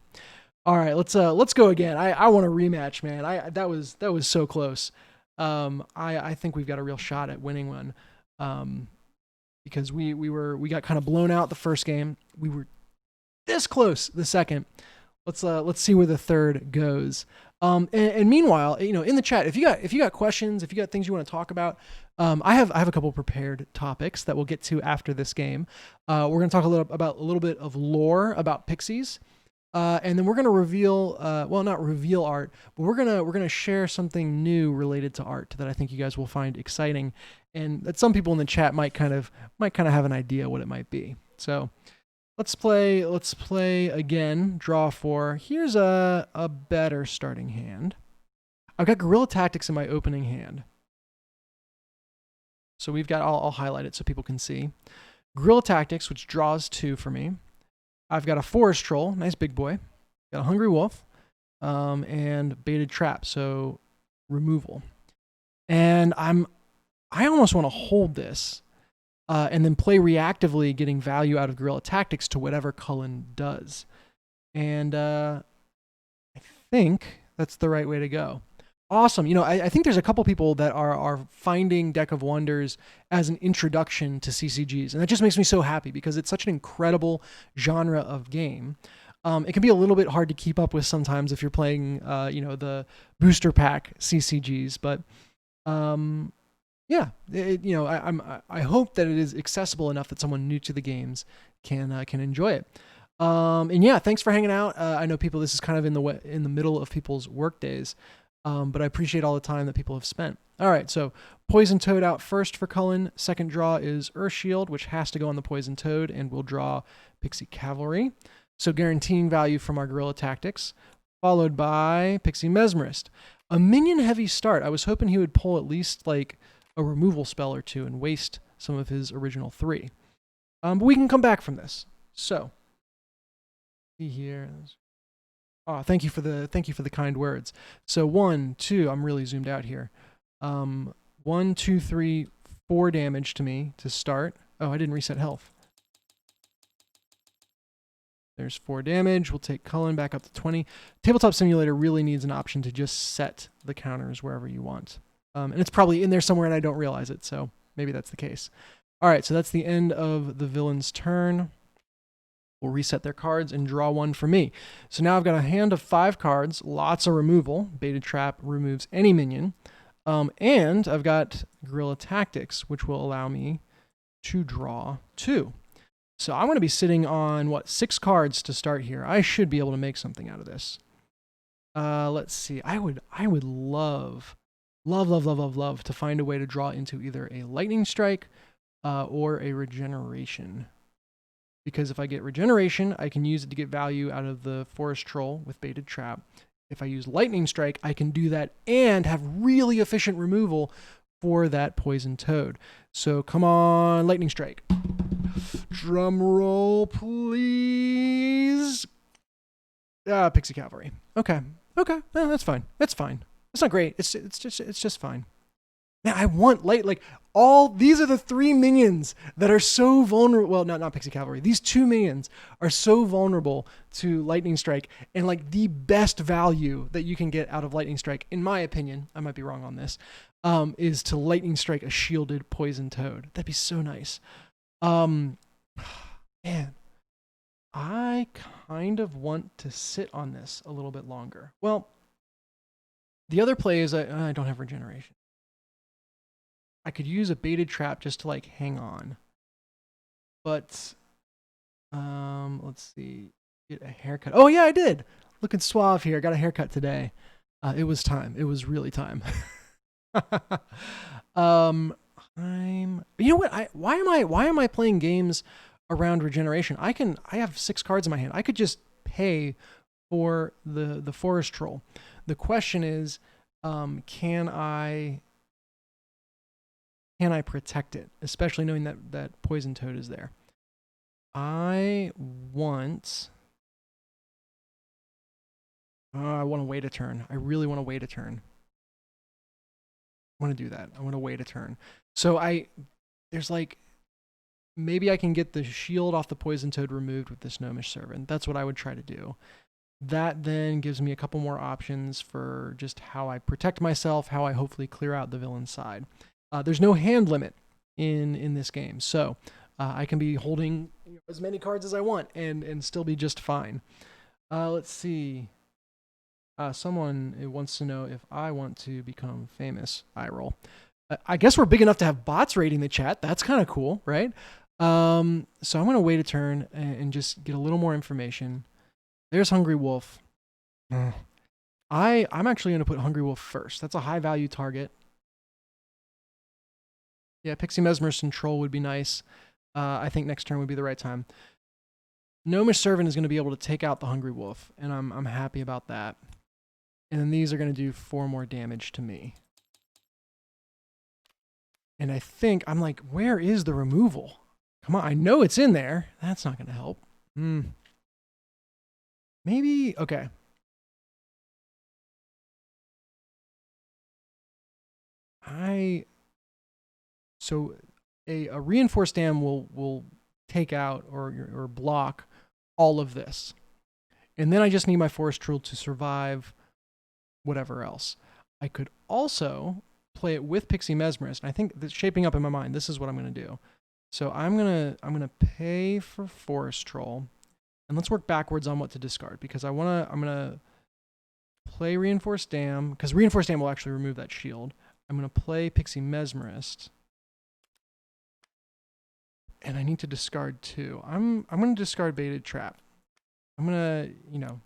All right, let's go again. I want a rematch, man. That was so close. I think we've got a real shot at winning one. Because we got kind of blown out the first game. We were this close the second. Let's see where the third goes. And meanwhile, in the chat, if you got questions, if you got things you want to talk about, I have a couple prepared topics that we'll get to after this game. We're going to talk a little bit of lore about Pixies. And then we're going to reveal, well, not reveal art, but we're going to share something new related to art that I think you guys will find exciting, and that some people in the chat might kind of have an idea what it might be. So let's play again. Draw 4. Here's a better starting hand. I've got Guerrilla Tactics in my opening hand. So we've got, I'll highlight it so people can see. Guerrilla Tactics, which draws 2 for me. I've got a Forest Troll, nice big boy. Got a Hungry Wolf, and Baited Trap, so removal. And I almost want to hold this, and then play reactively, getting value out of Guerrilla Tactics to whatever Cullen does. And I think that's the right way to go. Awesome. I think there's a couple people that are finding Deck of Wonders as an introduction to CCGs. And that just makes me so happy because it's such an incredible genre of game. It can be a little bit hard to keep up with sometimes if you're playing, the booster pack CCGs. But yeah, I hope that it is accessible enough that someone new to the games can enjoy it. And yeah, thanks for hanging out. I know people. This is kind of in the middle of people's work days, but I appreciate all the time that people have spent. All right, so Poison Toad out first for Cullen. Second draw is Earth Shield, which has to go on the Poison Toad, and we'll draw Pixie Cavalry. So guaranteeing value from our Guerrilla Tactics, followed by Pixie Mesmerist. A minion-heavy start. I was hoping he would pull at least like a removal spell or two and waste some of his original 3. But we can come back from this. So, see here. Oh, thank you for the kind words. So 1, 2. I'm really zoomed out here. 1, 2, 3, 4 damage to me to start. Oh, I didn't reset health. There's 4 damage. We'll take Cullen back up to 20. Tabletop Simulator really needs an option to just set the counters wherever you want. And it's probably in there somewhere and I don't realize it, so maybe that's the case. All right, so that's the end of the villain's turn. We'll reset their cards and draw 1 for me. So now I've got a hand of 5 cards, lots of removal. Baited Trap removes any minion. And I've got Guerrilla Tactics, which will allow me to draw 2. So I'm going to be sitting on, 6 cards to start here. I should be able to make something out of this. Let's see. I would love to find a way to draw into either a Lightning Strike or a Regeneration. Because if I get Regeneration, I can use it to get value out of the Forest Troll with Baited Trap. If I use Lightning Strike, I can do that and have really efficient removal for that Poison Toad. So come on, Lightning Strike. Drum roll, please. Pixie Cavalry. Okay. No, that's fine. That's fine. It's not great. It's just fine. Man, I want these are the 3 minions that are so vulnerable. Well, not Pixie Cavalry. These 2 minions are so vulnerable to Lightning Strike, and like the best value that you can get out of Lightning Strike, in my opinion, I might be wrong on this, is to Lightning Strike a shielded Poison Toad. That'd be so nice. Man, I kind of want to sit on this a little bit longer. Well, the other play is I don't have Regeneration. I could use a Baited Trap just to like hang on. But let's see. Get a haircut. Oh yeah, I did. Looking suave here. I got a haircut today. It was time. It was really time. You know what? Why am I playing games around Regeneration? I have 6 cards in my hand. I could just pay for the Forest Troll. The question is, can I protect it, especially knowing that Poison Toad is there? I want to wait a turn. I really want to wait a turn. I want to do that. I want to wait a turn. So there's like, maybe I can get the shield off the Poison Toad removed with this Gnomish Servant. That's what I would try to do. That then gives me a couple more options for just how I protect myself, how I hopefully clear out the villain's side. There's no hand limit in this game, so I can be holding as many cards as I want and still be just fine. Let's see. Someone wants to know if I want to become famous. I roll. I guess we're big enough to have bots raiding the chat. That's kind of cool, right? So I'm going to wait a turn and just get a little more information. There's Hungry Wolf. I'm actually going to put Hungry Wolf first. That's a high value target. Yeah, Pixie Mesmerist and Troll would be nice. I think next turn would be the right time. Gnomish Servant is going to be able to take out the Hungry Wolf, and I'm happy about that. And then these are going to do 4 more damage to me. And I think, I'm like, where is the removal? Come on, I know it's in there. That's not going to help. Maybe, okay. So a reinforced dam will take out or block all of this. And then I just need my Forest Troll to survive whatever else. I could also play it with Pixie Mesmerist. And I think that's shaping up in my mind. This is what I'm going to do. So I'm gonna pay for Forest Troll. And let's work backwards on what to discard, because I'm gonna play Reinforced Dam, because Reinforced Dam will actually remove that shield. I'm gonna play Pixie Mesmerist. And I need to discard 2. I'm gonna discard Baited Trap. I'm gonna, you know,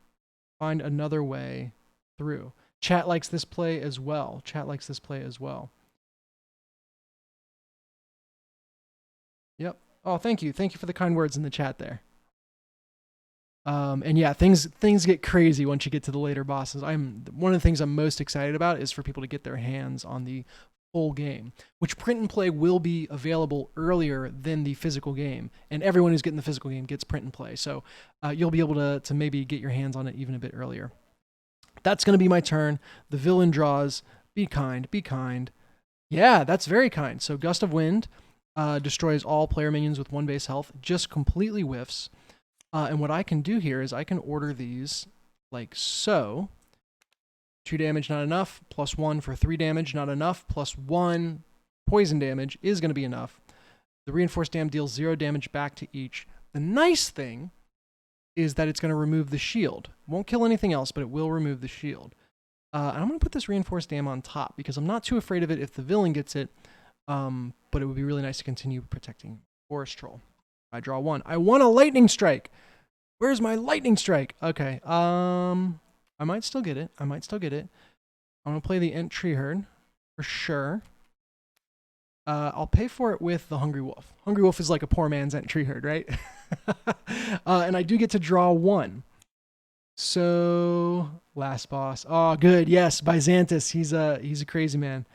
find another way through. Chat likes this play as well. Chat likes this play as well. Yep. Oh, thank you. Thank you for the kind words in the chat there. And yeah, things get crazy once you get to the later bosses. One of the things I'm most excited about is for people to get their hands on the full game, which print and play will be available earlier than the physical game, and everyone who's getting the physical game gets print and play. So you'll be able to maybe get your hands on it even a bit earlier. That's going to be my turn. The villain draws. Be kind. Be kind. Yeah, that's very kind. So Gust of Wind destroys all player minions with 1 base health. Just completely whiffs. And what I can do here is I can order these like so. 2 damage, not enough. +1 for 3 damage, not enough. +1 poison damage is going to be enough. The Reinforced Dam deals 0 damage back to each. The nice thing is that it's going to remove the shield. Won't kill anything else, but it will remove the shield. And I'm going to put this Reinforced Dam on top because I'm not too afraid of it if the villain gets it. But it would be really nice to continue protecting Forest Troll. I draw 1. I want a Lightning Strike. Where's my Lightning Strike? Okay. I might still get it. I'm going to play the Ent Tree Herd for sure. I'll pay for it with the Hungry Wolf. Hungry Wolf is like a poor man's Ent Tree Herd, right? And I do get to draw 1. So last boss. Oh, good. Yes, Byzantis. He's a crazy man.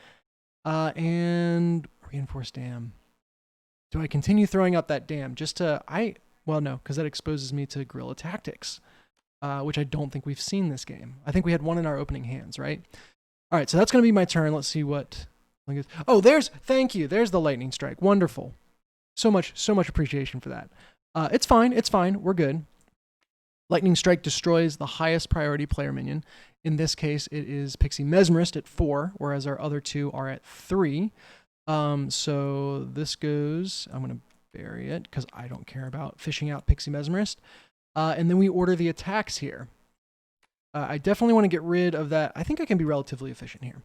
And Reinforced Dam. Do I continue throwing up that dam just to well, no, because that exposes me to Guerrilla Tactics, which I don't think we've seen this game. I think we had 1 in our opening hands, right? All right, so that's going to be my turn. Let's see what. Oh, thank you. There's the Lightning Strike. Wonderful. So much appreciation for that. It's fine. It's fine. We're good. Lightning Strike destroys the highest priority player minion. In this case, it is Pixie Mesmerist at 4, whereas our other 2 are at 3. So this goes, I'm going to bury it because I don't care about fishing out Pixie Mesmerist. And then we order the attacks here. I definitely want to get rid of that. I think I can be relatively efficient here.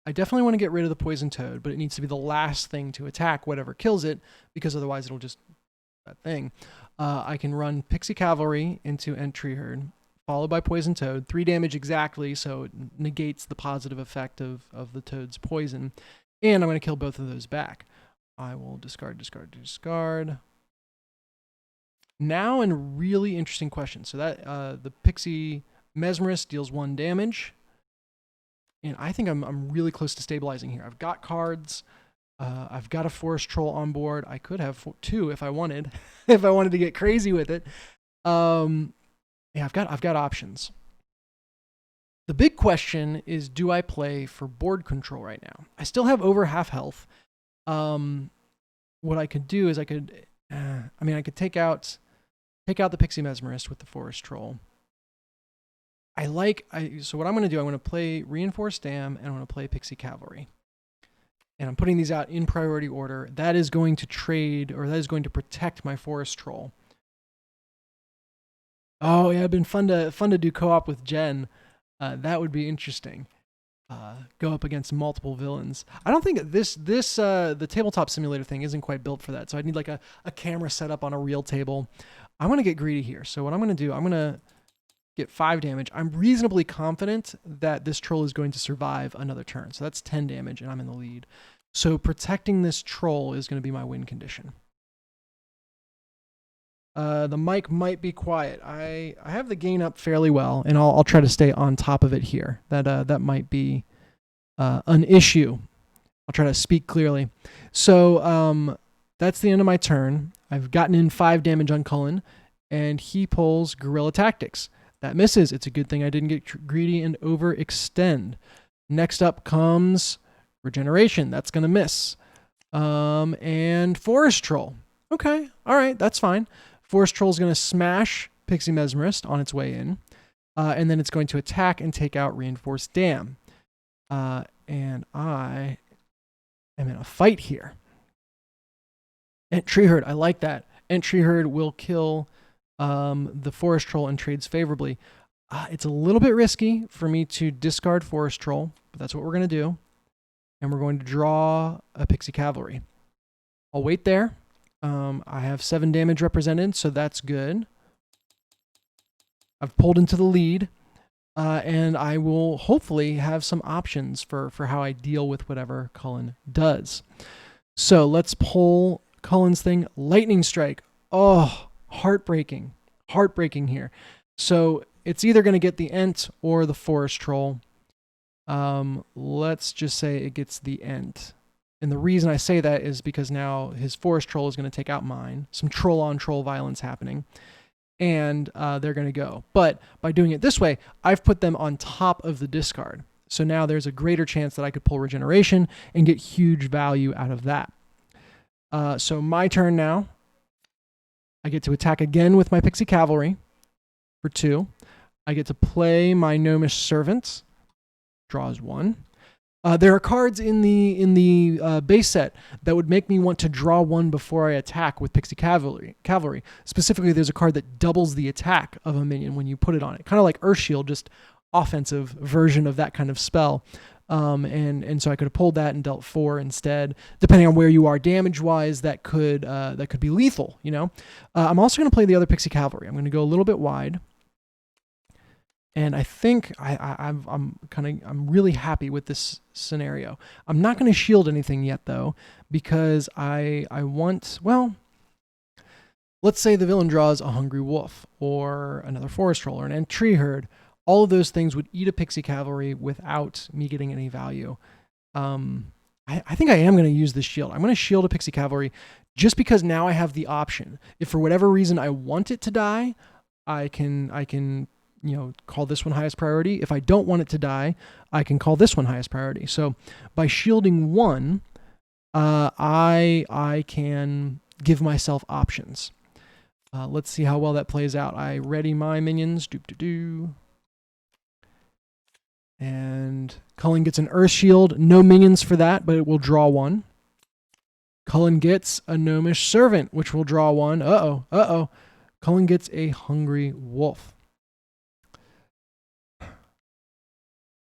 I definitely want to get rid of the Poison Toad, but it needs to be the last thing to attack whatever kills it, because otherwise it'll just, that thing. I can run Pixie Cavalry into Ent Tree Herd, followed by Poison Toad. 3 damage exactly, so it negates the positive effect of the Toad's poison. And I'm going to kill both of those back. I will discard. Now, a really interesting question. So that the Pixie Mesmerist deals 1 damage. And I think I'm really close to stabilizing here. I've got cards. I've got a Forest Troll on board. I could have 2 if I wanted, if I wanted to get crazy with it. Yeah, I've got options. The big question is, do I play for board control right now? I still have over half health. What I could do is I could take out the Pixie Mesmerist with the Forest Troll. So what I'm going to do, I'm going to play Reinforced Dam and I'm going to play Pixie Cavalry. And I'm putting these out in priority order. That is going to protect my Forest Troll. Oh yeah, it'd been fun to do co-op with Jen. That would be interesting. Go up against multiple villains. I don't think the tabletop simulator thing isn't quite built for that. So I'd need like a camera set up on a real table. I'm going to get greedy here. So what I'm going to do, I'm going to get 5 damage. I'm reasonably confident that this troll is going to survive another turn. So that's 10 damage and I'm in the lead. So protecting this troll is going to be my win condition. The mic might be quiet. I have the gain up fairly well, and I'll try to stay on top of it here. That might be an issue. I'll try to speak clearly. So that's the end of my turn. I've gotten in 5 damage on Cullen, and he pulls Guerrilla Tactics. That misses. It's a good thing I didn't get greedy and overextend. Next up comes Regeneration. That's going to miss. And Forest Troll. Okay. All right. That's fine. Forest Troll is going to smash Pixie Mesmerist on its way in. And then it's going to attack and take out Reinforced Dam. And I am in a fight here. Ent Tree Herd. I like that. Ent Tree Herd will kill the Forest Troll and trades favorably. It's a little bit risky for me to discard Forest Troll, but that's what we're going to do. And we're going to draw a Pixie Cavalry. I'll wait there. I have 7 damage represented, so that's good. I've pulled into the lead, and I will hopefully have some options for how I deal with whatever Cullen does. So let's pull Cullen's thing. Lightning Strike. Oh, heartbreaking. Heartbreaking here. So it's either going to get the Ent or the Forest Troll. Let's just say it gets the Ent. And the reason I say that is because now his Forest Troll is going to take out mine. Some troll-on-troll violence happening. And they're going to go. But by doing it this way, I've put them on top of the discard. So now there's a greater chance that I could pull Regeneration and get huge value out of that. So my turn now. I get to attack again with my Pixie Cavalry for 2. I get to play my Gnomish Servant. Draws 1. There are cards in the base set that would make me want to draw 1 before I attack with Pixie Cavalry. Specifically, there's a card that doubles the attack of a minion when you put it on it. Kind of like Earthshield, just offensive version of that kind of spell. And so I could have pulled that and dealt 4 instead. Depending on where you are damage-wise, that could be lethal, you know? I'm also going to play the other Pixie Cavalry. I'm going to go a little bit wide. And I think I'm really happy with this scenario. I'm not going to shield anything yet, though, because I want, well, let's say the villain draws a Hungry Wolf or another Forest Troll or an Tree Herd. All of those things would eat a Pixie Cavalry without me getting any value. I think I am going to use this shield. I'm going to shield a Pixie Cavalry just because now I have the option. If for whatever reason I want it to die, I can call this one highest priority. If I don't want it to die, I can call this one highest priority. So by shielding 1, I can give myself options. Let's see how well that plays out. I ready my minions. And Cullen gets an Earth Shield. No minions for that, but it will draw 1. Cullen gets a Gnomish Servant, which will draw 1. Uh-oh. Cullen gets a Hungry Wolf.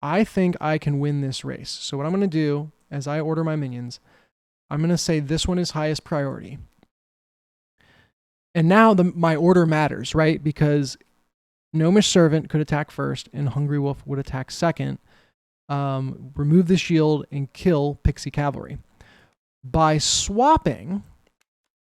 I think I can win this race. So what I'm going to do, as I order my minions, I'm going to say this one is highest priority. And now my order matters, right? Because Gnomish Servant could attack first, and Hungry Wolf would attack second. Remove the shield and kill Pixie Cavalry. By swapping,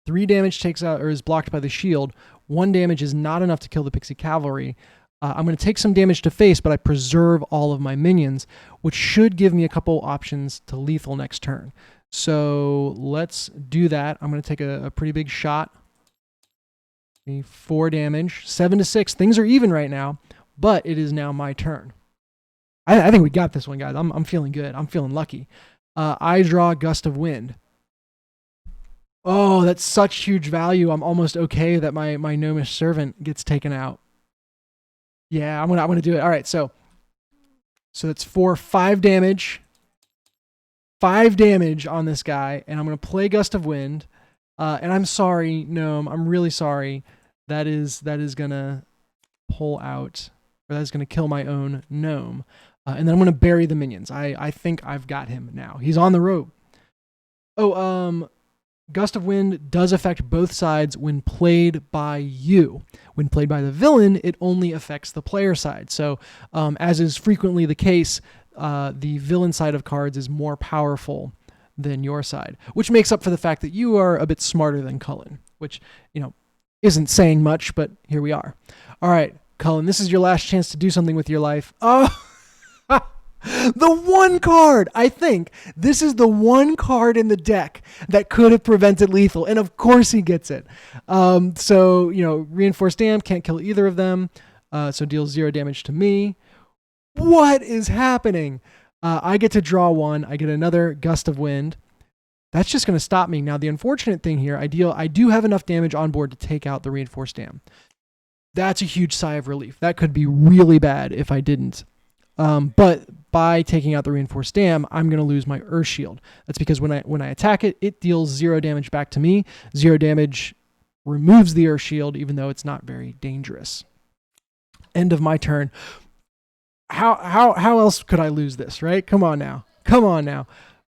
3 damage takes out or is blocked by the shield. 1 damage is not enough to kill the Pixie Cavalry. I'm going to take some damage to face, but I preserve all of my minions, which should give me a couple options to lethal next turn. So let's do that. I'm going to take a pretty big shot. 4 damage, 7-6. Things are even right now, but it is now my turn. I think we got this one, guys. I'm feeling good. I'm feeling lucky. I draw Gust of Wind. Oh, that's such huge value. I'm almost okay that my Gnomish Servant gets taken out. Yeah, I'm gonna do it. All right, so that's 5 damage. 5 damage on this guy, and I'm gonna play Gust of Wind. And I'm sorry, Gnome. I'm really sorry. That is gonna pull out, or that's gonna kill my own Gnome. And then I'm gonna bury the minions. I think I've got him now. He's on the rope. Oh, Gust of Wind does affect both sides when played by you. When played by the villain, it only affects the player side. So, as is frequently the case, the villain side of cards is more powerful than your side, which makes up for the fact that you are a bit smarter than Cullen, which, isn't saying much, but here we are. All right, Cullen, this is your last chance to do something with your life. Oh, the one card, I think this is the one card in the deck that could have prevented lethal, and of course he gets it. So, Reinforced Dam can't kill either of them, so deals 0 damage to me. What is happening? I get to draw 1. I get another Gust of Wind. That's just going to stop me. Now, the unfortunate thing here, I do have enough damage on board to take out the Reinforced Dam. That's a huge sigh of relief. That could be really bad if I didn't. But by taking out the Reinforced Dam, I'm going to lose my Earth Shield. That's because when I attack it, it deals 0 damage back to me. 0 damage removes the earth shield, even though it's not very dangerous. End of my turn. How else could I lose this, right? Come on now.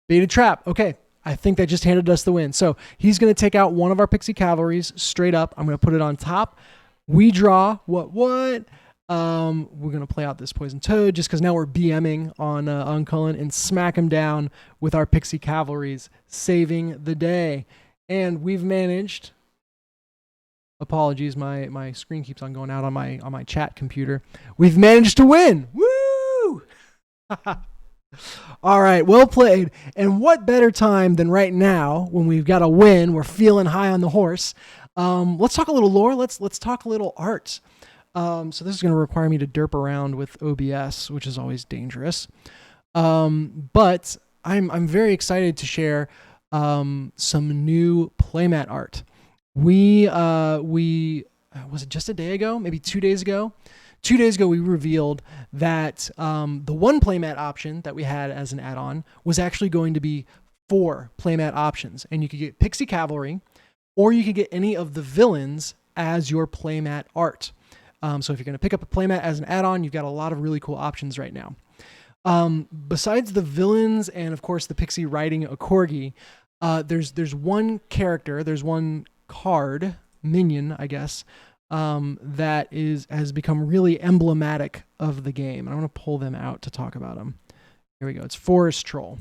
Baited trap. Okay. I think that just handed us the win. So he's going to take out one of our Pixie cavalries straight up. I'm going to put it on top. We draw. What? We're going to play out this poison toad just because now we're BMing on Cullen and smack him down with our Pixie cavalries, saving the day. And we've managed. Apologies, my screen keeps on going out on my chat computer. We've managed to win. Woo! All right, well played. And what better time than right now when we've got a win, we're feeling high on the horse. Let's talk a little lore. Let's talk a little art. So this is going to require me to derp around with OBS, which is always dangerous. But I'm very excited to share some new Playmat art. We was it just a day ago, maybe 2 days ago? 2 days ago, we revealed that the one Playmat option that we had as an add-on was actually going to be 4 Playmat options. And you could get Pixie Cavalry, or you could get any of the villains as your Playmat art. So if you're going to pick up a Playmat as an add-on, you've got a lot of really cool options right now. Besides the villains and, of course, the Pixie riding a Corgi, there's one character, there's one card, minion, I guess, that has become really emblematic of the game. And I'm going to pull them out to talk about them. Here we go. It's Forest Troll.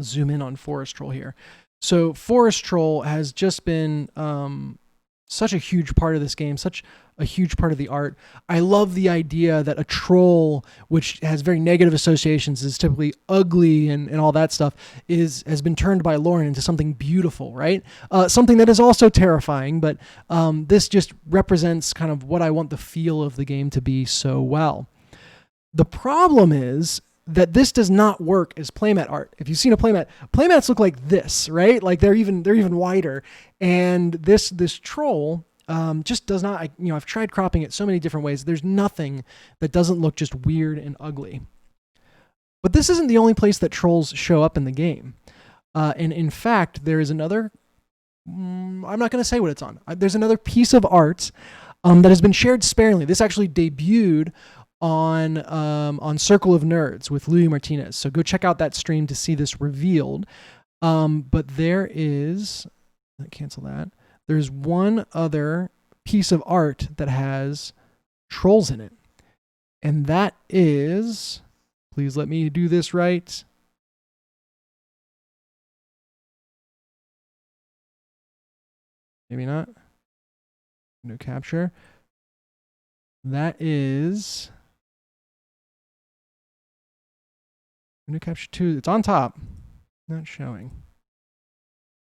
Zoom in on Forest Troll here. So Forest Troll has just been such a huge part of this game, such a huge part of the art. I love the idea that a troll, which has very negative associations, is typically ugly and all that stuff, has been turned by Lauren into something beautiful, right? Something that is also terrifying, but this just represents kind of what I want the feel of the game to be so well. The problem is that this does not work as Playmat art. If you've seen a Playmat, Playmats look like this, right? Like they're even wider. And this troll just does not. I've tried cropping it so many different ways. There's nothing that doesn't look just weird and ugly. But this isn't the only place that trolls show up in the game. And in fact, there is another. I'm not going to say what it's on. There's another piece of art that has been shared sparingly. This actually debuted on Circle of Nerds with Louis Martinez. So go check out that stream to see this revealed. But there is, cancel that. There's one other piece of art that has trolls in it. And that is, please let me do this right. Maybe not. No capture. That is New capture 2. It's on top. Not showing.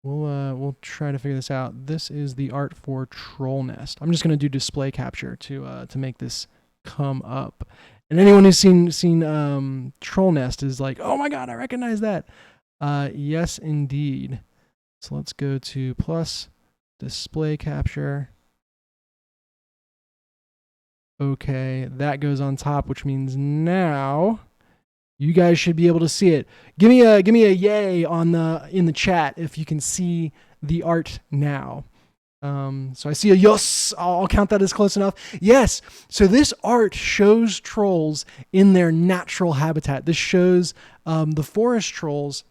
We'll try to figure this out. This is the art for Troll Nest. I'm just going to do display capture to make this come up. And anyone who's seen Troll Nest is like, oh my god, I recognize that. Yes, indeed. So let's go to plus display capture. Okay, that goes on top, which means now you guys should be able to see it. Give me a yay in the chat if you can see the art now. So I see a yes. I'll count that as close enough. Yes. So this art shows trolls in their natural habitat. This shows the forest trolls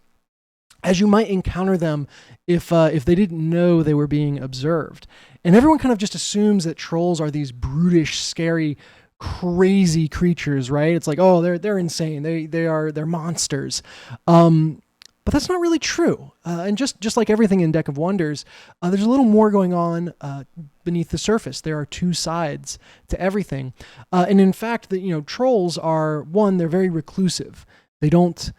as you might encounter them if they didn't know they were being observed. And everyone kind of just assumes that trolls are these brutish, scary, crazy creatures, right? It's like, oh, they're insane. They're monsters. But that's not really true. And just like everything in Deck of Wonders, there's a little more going on beneath the surface. There are two sides to everything. And in fact, trolls are, one, they're very reclusive. They don't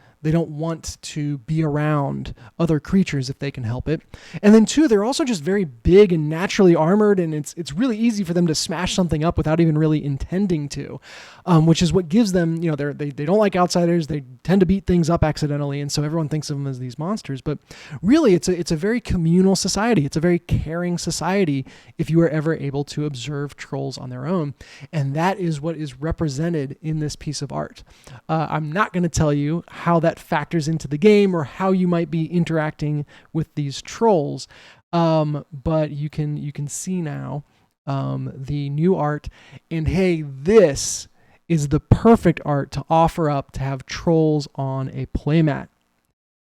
want to be around other creatures if they can help it. And then two, they're also just very big and naturally armored, and it's really easy for them to smash something up without even really intending to, which is what gives them, they don't like outsiders. They tend to beat things up accidentally, and so everyone thinks of them as these monsters. But really, it's a very communal society. It's a very caring society if you are ever able to observe trolls on their own. And that is what is represented in this piece of art. I'm not going to tell you how that factors into the game or how you might be interacting with these trolls. But you can see now the new art, and hey, this is the perfect art to offer up to have trolls on a playmat.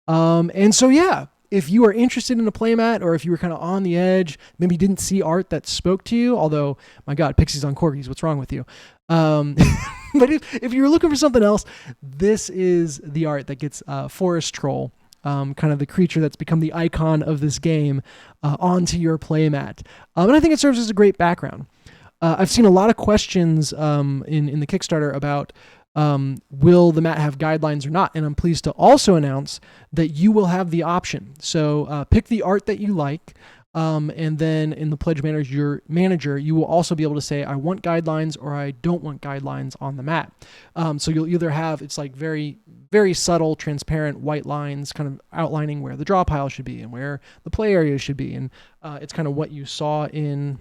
And so yeah, if you are interested in a playmat, or if you were kind of on the edge, maybe didn't see art that spoke to you, although my God, Pixie's on corgis, what's wrong with you? But if you're looking for something else, this is the art that gets Forest Troll, kind of the creature that's become the icon of this game, onto your playmat. And I think it serves as a great background. I've seen a lot of questions in the Kickstarter about will the mat have guidelines or not, and I'm pleased to also announce that you will have the option. So pick the art that you like, and then in the Pledge Manager, you will also be able to say, I want guidelines or I don't want guidelines on the mat. So you'll either have, it's like very, very subtle, transparent white lines kind of outlining where the draw pile should be and where the play area should be. And it's kind of what you saw in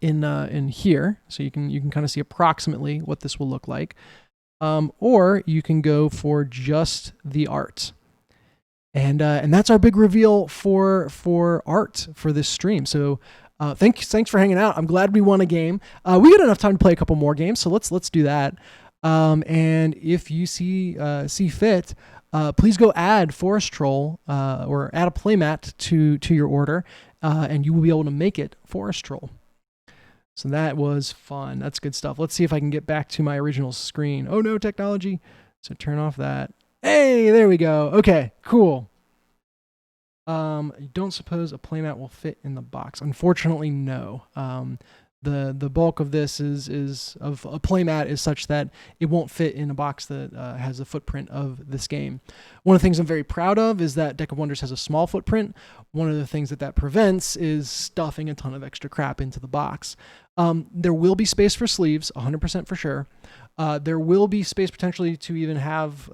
here. So you can kind of see approximately what this will look like. Or you can go for just the art. And that's our big reveal for art for this stream. So thanks for hanging out. I'm glad we won a game. We got enough time to play a couple more games, so let's do that. And if you see fit, please go add Forest Troll or add a playmat to your order, and you will be able to make it Forest Troll. So that was fun. That's good stuff. Let's see if I can get back to my original screen. Oh no, technology. So turn off that. Hey, there we go. Okay, cool. You don't suppose a playmat will fit in the box? Unfortunately, no. The bulk of this of a playmat is such that it won't fit in a box that has the footprint of this game. One of the things I'm very proud of is that Deck of Wonders has a small footprint. One of the things that prevents is stuffing a ton of extra crap into the box. There will be space for sleeves, 100% for sure. There will be space potentially to even have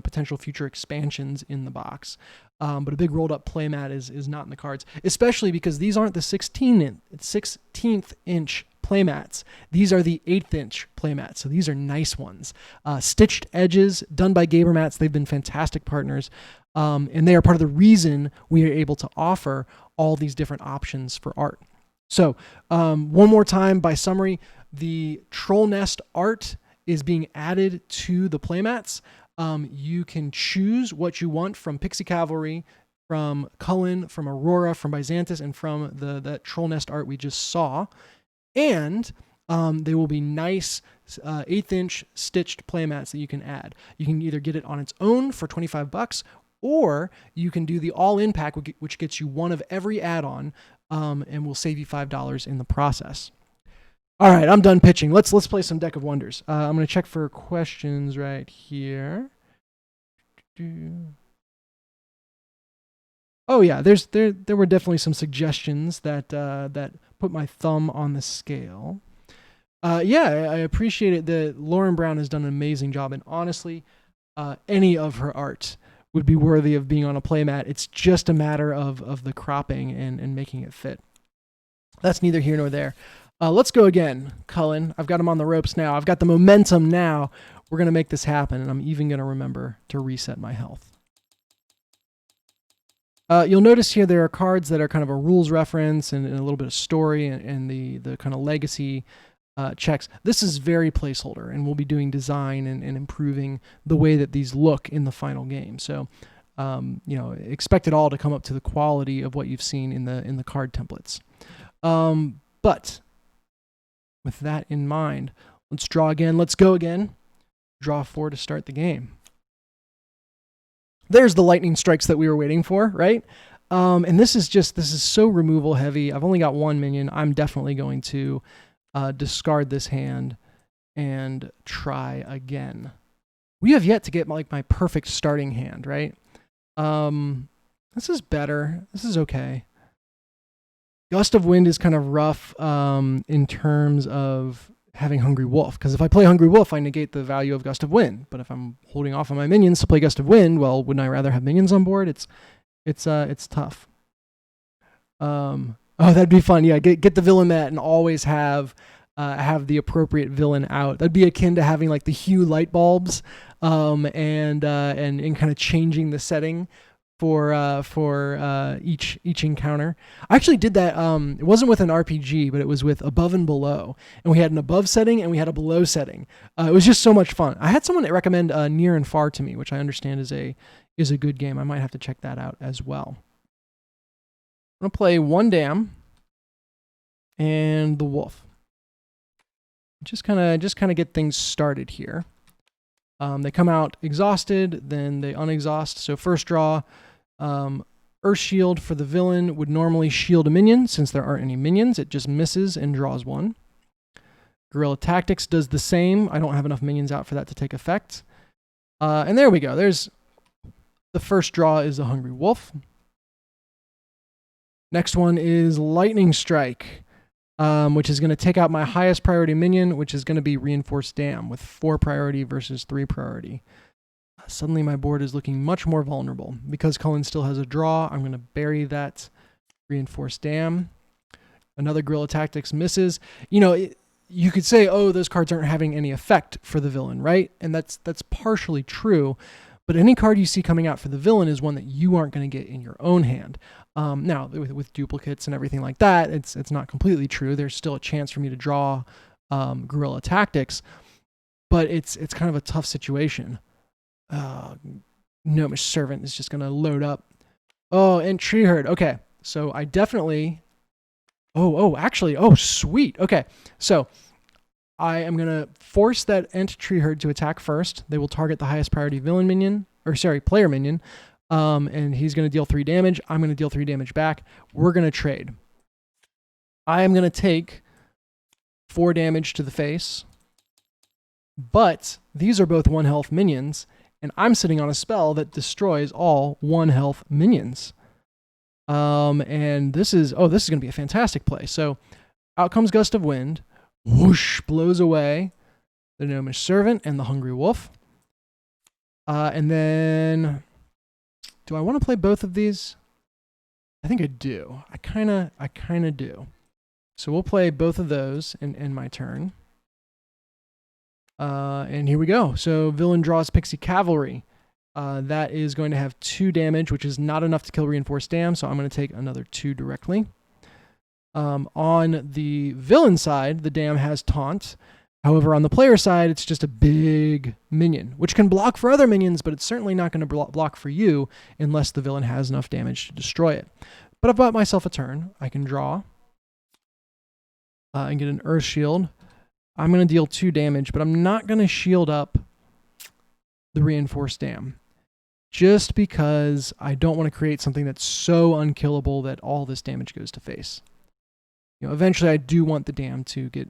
potential future expansions in the box. But a big rolled up playmat is not in the cards, especially because these aren't the 16th inch playmats. These are the 8th inch playmats. So these are nice ones. Stitched edges done by Gabermats. They've been fantastic partners. And they are part of the reason we are able to offer all these different options for art. So one more time by summary, the Troll Nest art is being added to the playmats. You can choose what you want from Pixie Cavalry, from Cullen, from Aurora, from Byzantis, and from that Troll Nest art we just saw. And they will be nice 1/8 inch stitched playmats that you can add. You can either get it on its own for $25, or you can do the all-in pack, which gets you one of every add-on, and will save you $5 in the process. All right, I'm done pitching. Let's play some Deck of Wonders. I'm going to check for questions right here. Oh yeah, there were definitely some suggestions that put my thumb on the scale. Yeah, I appreciate it that Lauren Brown has done an amazing job, and honestly, any of her art would be worthy of being on a playmat. It's just a matter of the cropping and making it fit. That's neither here nor there. Let's go again, Cullen. I've got him on the ropes now. I've got the momentum now. We're going to make this happen, and I'm even going to remember to reset my health. You'll notice here there are cards that are kind of a rules reference and a little bit of story and the kind of legacy checks. This is very placeholder, and we'll be doing design and improving the way that these look in the final game. So, expect it all to come up to the quality of what you've seen in the card templates. But with that in mind, let's draw again. Let's go again. Draw 4 to start the game. There's the lightning strikes that we were waiting for, right? And this is so removal heavy. I've only got 1 minion. I'm definitely going to discard this hand and try again. We have yet to get my perfect starting hand, right? This is better. This is okay. Gust of Wind is kind of rough in terms of having Hungry Wolf, because if I play Hungry Wolf, I negate the value of Gust of Wind. But if I'm holding off on my minions to play Gust of Wind, well, wouldn't I rather have minions on board? It's tough. Oh, that'd be fun. Yeah, get the villain mat and always have the appropriate villain out. That'd be akin to having like the hue light bulbs, and kind of changing the setting for each encounter. I actually did that. It wasn't with an RPG, but it was with above and below, and we had an above setting and we had a below setting. It was just so much fun. I had someone recommend Near and Far to me, which I understand is a good game. I might have to check that out as well. I'm gonna play one dam and the wolf. Just kind of get things started here. They come out exhausted, then they unexhaust. So first draw, Earth Shield for the villain would normally shield a minion. Since there aren't any minions, it just misses and draws one. Guerrilla Tactics does the same. I don't have enough minions out for that to take effect. And there we go. There's the first draw is the Hungry Wolf. Next one is Lightning Strike, which is going to take out my highest priority minion, which is going to be Reinforced Dam with 4 priority versus 3 priority. Suddenly my board is looking much more vulnerable. Because Cullen still has a draw, I'm going to bury that Reinforced Dam. Another Guerrilla Tactics misses. You know, you could say, oh, those cards aren't having any effect for the villain, right? And that's partially true. But any card you see coming out for the villain is one that you aren't going to get in your own hand. Now, with duplicates and everything like that, it's not completely true. There's still a chance for me to draw Guerrilla Tactics, but it's kind of a tough situation. Gnomish Servant is just going to load up. Oh, and Tree Herd. Okay, so I definitely... Oh, sweet. Okay, so I am going to force that Ent Tree Herd to attack first. They will target the highest priority villain minion, player minion, and he's going to deal 3 damage. I'm going to deal 3 damage back. We're going to trade. I am going to take 4 damage to the face, but these are both 1 health minions, and I'm sitting on a spell that destroys all 1 health minions. And this is going to be a fantastic play. So out comes Gust of Wind. Whoosh, blows away the Gnomish Servant and the Hungry Wolf. And then, do I want to play both of these? I think I do. I kind of do. So we'll play both of those in my turn. And here we go. So villain draws Pixie Cavalry. That is going to have 2 damage, which is not enough to kill Reinforced Dam, so I'm going to take another 2 directly. On the villain side, the Dam has Taunt. However, on the player side, it's just a big minion, which can block for other minions, but it's certainly not going to block for you unless the villain has enough damage to destroy it. But I've bought myself a turn. I can draw and get an Earth Shield. I'm going to deal 2 damage, but I'm not going to shield up the Reinforced Dam, just because I don't want to create something that's so unkillable that all this damage goes to face. You know, eventually I do want the Dam to get,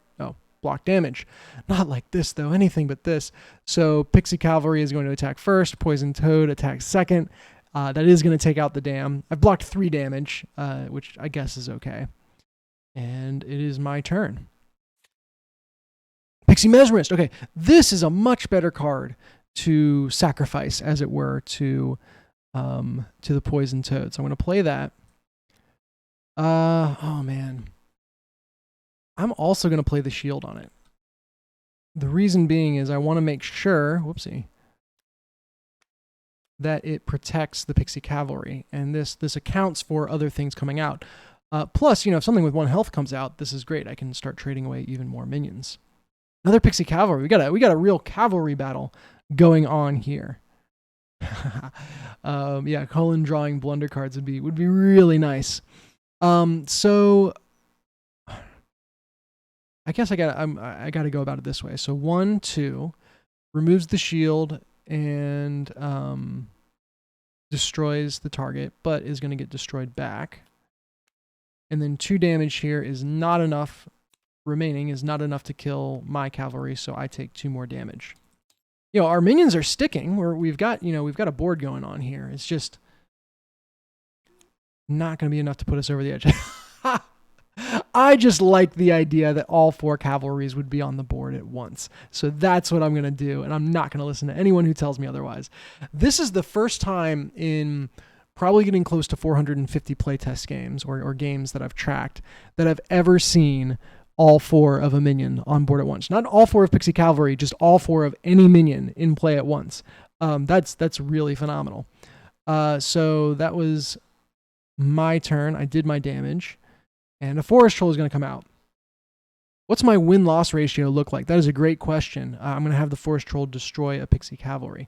block damage. Not like this, though. Anything but this. So Pixie Cavalry is going to attack first. Poison Toad attacks second. That is going to take out the Dam. I've blocked 3 damage, which I guess is okay. And it is my turn. Pixie Mesmerist. Okay, this is a much better card to sacrifice, as it were, to the Poison Toad. So I'm going to play that. Oh, man. I'm also going to play the shield on it. The reason being is I want to make sure, that it protects the Pixie Cavalry, and this accounts for other things coming out. Plus, if something with 1 health comes out, this is great. I can start trading away even more minions. Another Pixie Cavalry. We got a real cavalry battle going on here. Yeah, Cullen drawing blunder cards would be really nice. So I guess I got to go about it this way. So 1, 2 removes the shield and destroys the target, but is going to get destroyed back. And then 2 damage here is not enough. Remaining is not enough to kill my cavalry, so I take 2 more damage. Our minions are sticking. We've got a board going on here. It's just not going to be enough to put us over the edge. I just like the idea that all 4 cavalries would be on the board at once. So that's what I'm going to do, and I'm not going to listen to anyone who tells me otherwise. This is the first time in probably getting close to 450 playtest games or games that I've tracked that I've ever seen all 4 of a minion on board at once. Not all 4 of Pixie Cavalry, just all 4 of any minion in play at once. That's really phenomenal. So that was my turn. I did my damage, and a forest troll is going to come out. What's my win-loss ratio look like? That is a great question. I'm going to have the forest troll destroy a pixie cavalry.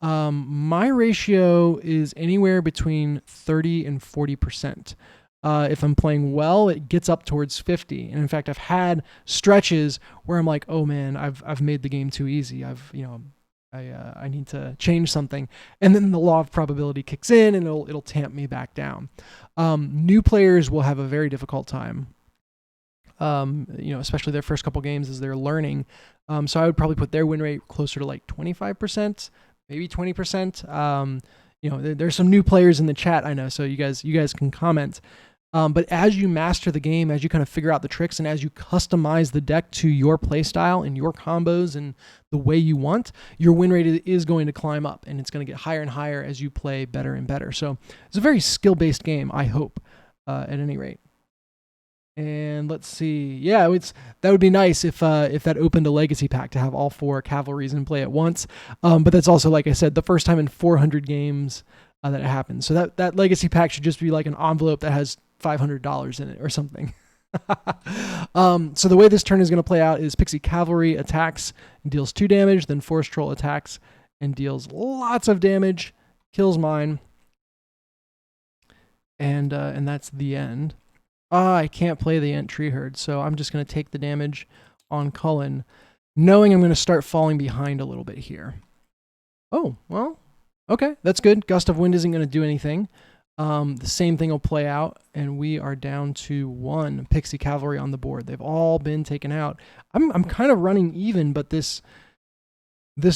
My ratio is anywhere between 30 and 40%. If I'm playing well, it gets up towards 50. And in fact, I've had stretches where I'm like, oh man, I've made the game too easy. I need to change something, and then the law of probability kicks in, and it'll tamp me back down. New players will have a very difficult time. Especially their first couple games as they're learning. So I would probably put their win rate closer to like 25%, maybe 20%. There's some new players in the chat, I know, so you guys can comment. But as you master the game, as you kind of figure out the tricks, and as you customize the deck to your play style and your combos and the way you want, your win rate is going to climb up, and it's going to get higher and higher as you play better and better. So it's a very skill-based game, I hope, at any rate. And let's see. Yeah, that would be nice if that opened a legacy pack to have all 4 cavalries in play at once. But that's also, like I said, the first time in 400 games that it happens. So that legacy pack should just be like an envelope that has $500 in it or something. So the way this turn is going to play out is Pixie Cavalry attacks and deals 2 damage, then Forest Troll attacks and deals lots of damage, kills mine, and that's the end. I can't play the Ent Tree Herd, so I'm just going to take the damage on Cullen, knowing I'm going to start falling behind a little bit here. Oh, well, okay, that's good. Gust of Wind isn't going to do anything. The same thing will play out, and we are down to 1 Pixie Cavalry on the board. They've all been taken out. I'm kind of running even, but this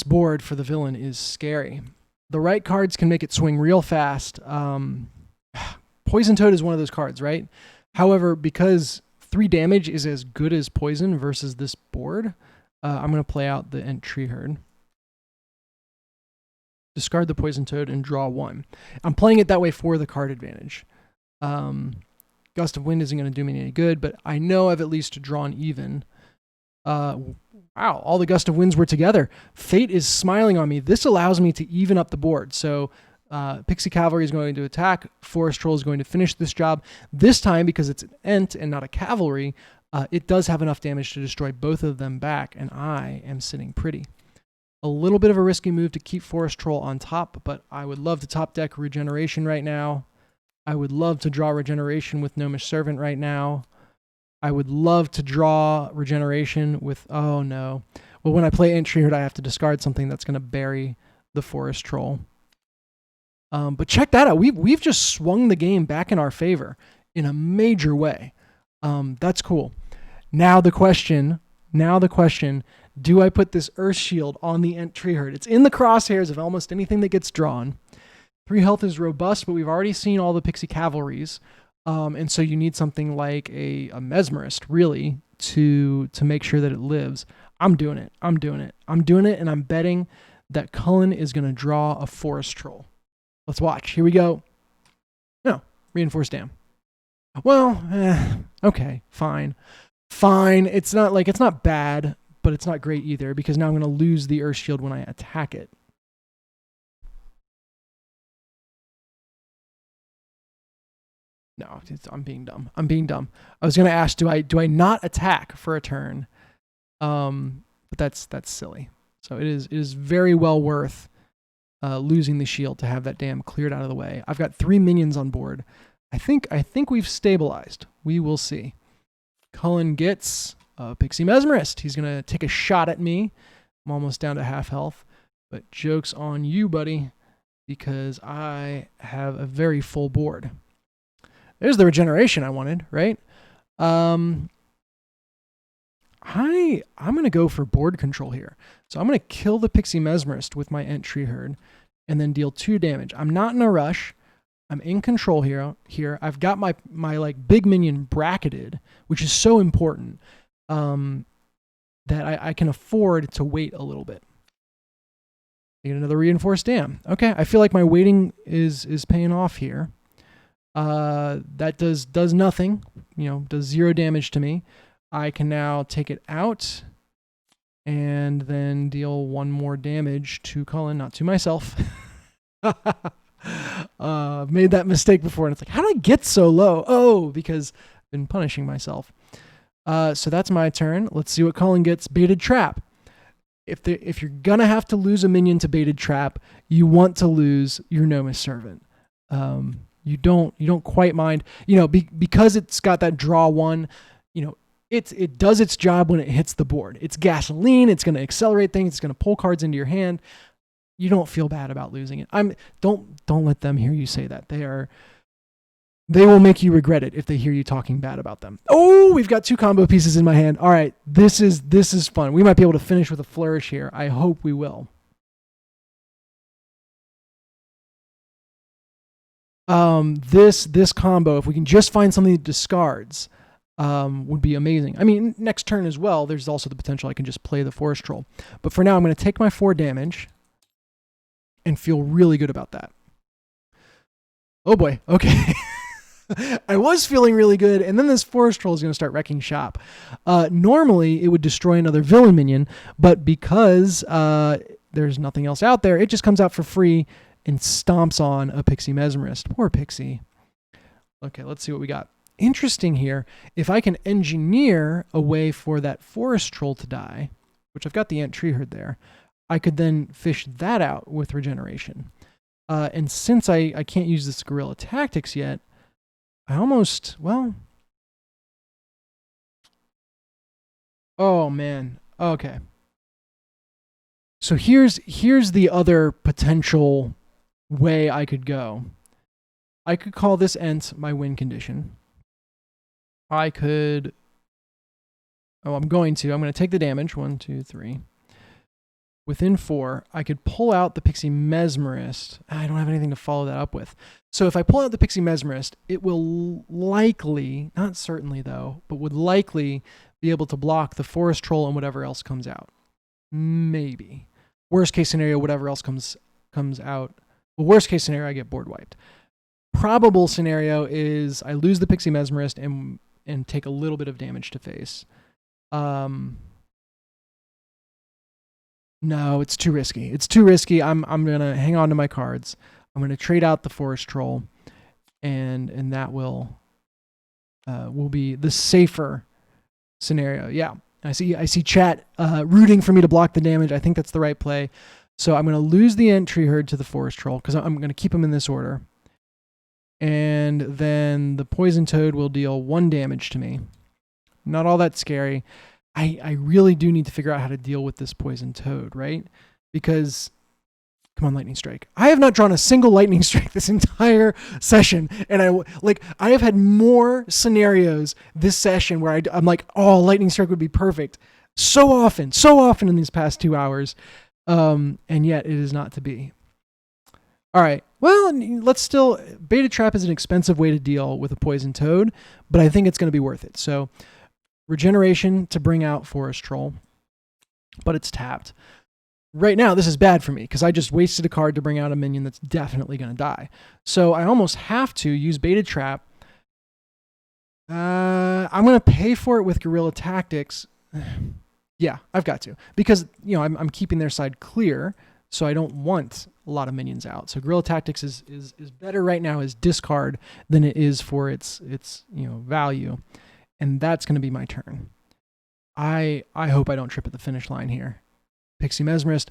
board for the villain is scary. The right cards can make it swing real fast. Poison Toad is one of those cards, right? However, because 3 damage is as good as poison versus this board, I'm going to play out the Ent Tree Herd. Discard the Poison Toad and draw 1. I'm playing it that way for the card advantage. Gust of Wind isn't going to do me any good, but I know I've at least drawn even. Wow, all the Gust of Winds were together. Fate is smiling on me. This allows me to even up the board. So Pixie Cavalry is going to attack. Forest Troll is going to finish this job. This time, because it's an Ent and not a Cavalry, it does have enough damage to destroy both of them back, and I am sitting pretty. A little bit of a risky move to keep Forest Troll on top, but I would love to top deck Regeneration right now. I would love to draw Regeneration with Gnomish Servant right now. I would love to draw Regeneration with... Oh, no. Well, when I play Ent Tree Herd, I have to discard something that's going to bury the Forest Troll. But check that out. We've just swung the game back in our favor in a major way. That's cool. Now the question, do I put this Earth Shield on the Ent Tree Herd? It's in the crosshairs of almost anything that gets drawn. 3 health is robust, but we've already seen all the Pixie Cavalries. And so you need something like a Mesmerist, really, to make sure that it lives. I'm doing it, and I'm betting that Cullen is going to draw a Forest Troll. Let's watch. Here we go. No, Reinforced Dam. Well, okay, fine. It's not bad, but it's not great either, because now I'm going to lose the Earth Shield when I attack it. No, I'm being dumb. I was going to ask, do I not attack for a turn? But that's silly. So it is very well worth losing the shield to have that dam cleared out of the way. I've got 3 minions on board. I think we've stabilized. We will see. Cullen gets a Pixie Mesmerist. He's going to take a shot at me. I'm almost down to half health. But joke's on you, buddy, because I have a very full board. There's the regeneration I wanted, right? I'm going to go for board control here. So I'm going to kill the Pixie Mesmerist with my Ent Tree Herd and then deal 2 damage. I'm not in a rush. I'm in control here. I've got my like big minion bracketed, which is so important that I can afford to wait a little bit. Get another Reinforced Dam. Okay, I feel like my waiting is paying off here. That does nothing, does 0 damage to me. I can now take it out and then deal 1 more damage to Cullen, not to myself. Made that mistake before, and it's like, how did I get so low? Oh, because I've been punishing myself. So that's my turn. Let's see what Cullen gets. Baited Trap. If you're gonna have to lose a minion to Baited Trap, you want to lose your Gnomes Servant. You don't quite mind, because it's got that draw one. It does its job when it hits the board. It's gasoline. It's going to accelerate things. It's going to pull cards into your hand. You don't feel bad about losing it. Don't let them hear you say that. They will make you regret it if they hear you talking bad about them. Oh, we've got 2 combo pieces in my hand. All right, this is fun. We might be able to finish with a flourish here. I hope we will. This combo, if we can just find something that discards, would be amazing. I mean, next turn as well, there's also the potential I can just play the Forest Troll. But for now, I'm going to take my 4 damage and feel really good about that. Oh boy, okay. I was feeling really good, and then this Forest Troll is going to start wrecking shop. Normally, it would destroy another villain minion, but because there's nothing else out there, it just comes out for free and stomps on a Pixie Mesmerist. Poor Pixie. Okay, let's see what we got. Interesting here, if I can engineer a way for that Forest Troll to die, which I've got the Ant Tree Herd there, I could then fish that out with regeneration. And since I can't use this Guerrilla Tactics yet, I almost, well... Oh, man. Okay. So here's the other potential way I could go. I could call this Ent my win condition. I could... Oh, I'm going to take the damage. 1, 2, 3. Within 4, I could pull out the Pixie Mesmerist. I don't have anything to follow that up with. So if I pull out the Pixie Mesmerist, it will likely, not certainly though, but would likely be able to block the Forest Troll and whatever else comes out. Maybe. Worst case scenario, whatever else comes out. Well, worst case scenario, I get board wiped. Probable scenario is I lose the Pixie Mesmerist and take a little bit of damage to face. No, it's too risky. It's too risky. I'm gonna hang on to my cards. I'm gonna trade out the Forest Troll, and that will be the safer scenario. Yeah, I see chat rooting for me to block the damage. I think that's the right play. So I'm gonna lose the Ant Tree Herd to the Forest Troll because I'm gonna keep them in this order, and then the Poison Toad will deal 1 damage to me. Not all that scary. I really do need to figure out how to deal with this Poison Toad, right? Because, come on, Lightning Strike. I have not drawn a single Lightning Strike this entire session, and I have had more scenarios this session where I'm like, oh, Lightning Strike would be perfect. So often in these past 2 hours, and yet it is not to be. All right, well, Baited Trap is an expensive way to deal with a Poison Toad, but I think it's going to be worth it. So, regeneration to bring out Forest Troll, but it's tapped. Right now, this is bad for me because I just wasted a card to bring out a minion that's definitely going to die. So I almost have to use Baited Trap. I'm going to pay for it with Guerrilla Tactics. Yeah, I've got to. Because, I'm keeping their side clear, so I don't want a lot of minions out. So Guerrilla Tactics is better right now as discard than it is for its value. And that's going to be my turn. I hope I don't trip at the finish line here. Pixie Mesmerist.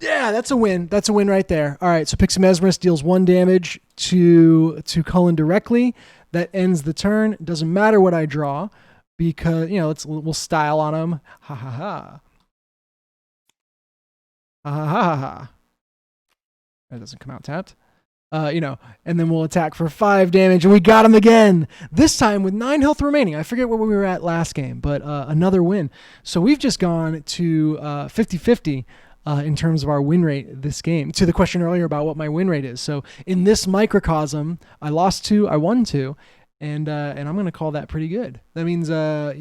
Yeah, that's a win. That's a win right there. All right, so Pixie Mesmerist deals 1 damage to Cullen directly. That ends the turn. Doesn't matter what I draw because, we'll style on him. Ha ha ha. Ha ha ha ha. That doesn't come out tapped. And then we'll attack for 5 damage, and we got him again. This time with 9 health remaining. I forget where we were at last game, but another win. So we've just gone to 50-50 in terms of our win rate this game. To the question earlier about what my win rate is. So in this microcosm, I lost 2, I won 2, and I'm going to call that pretty good. That means, over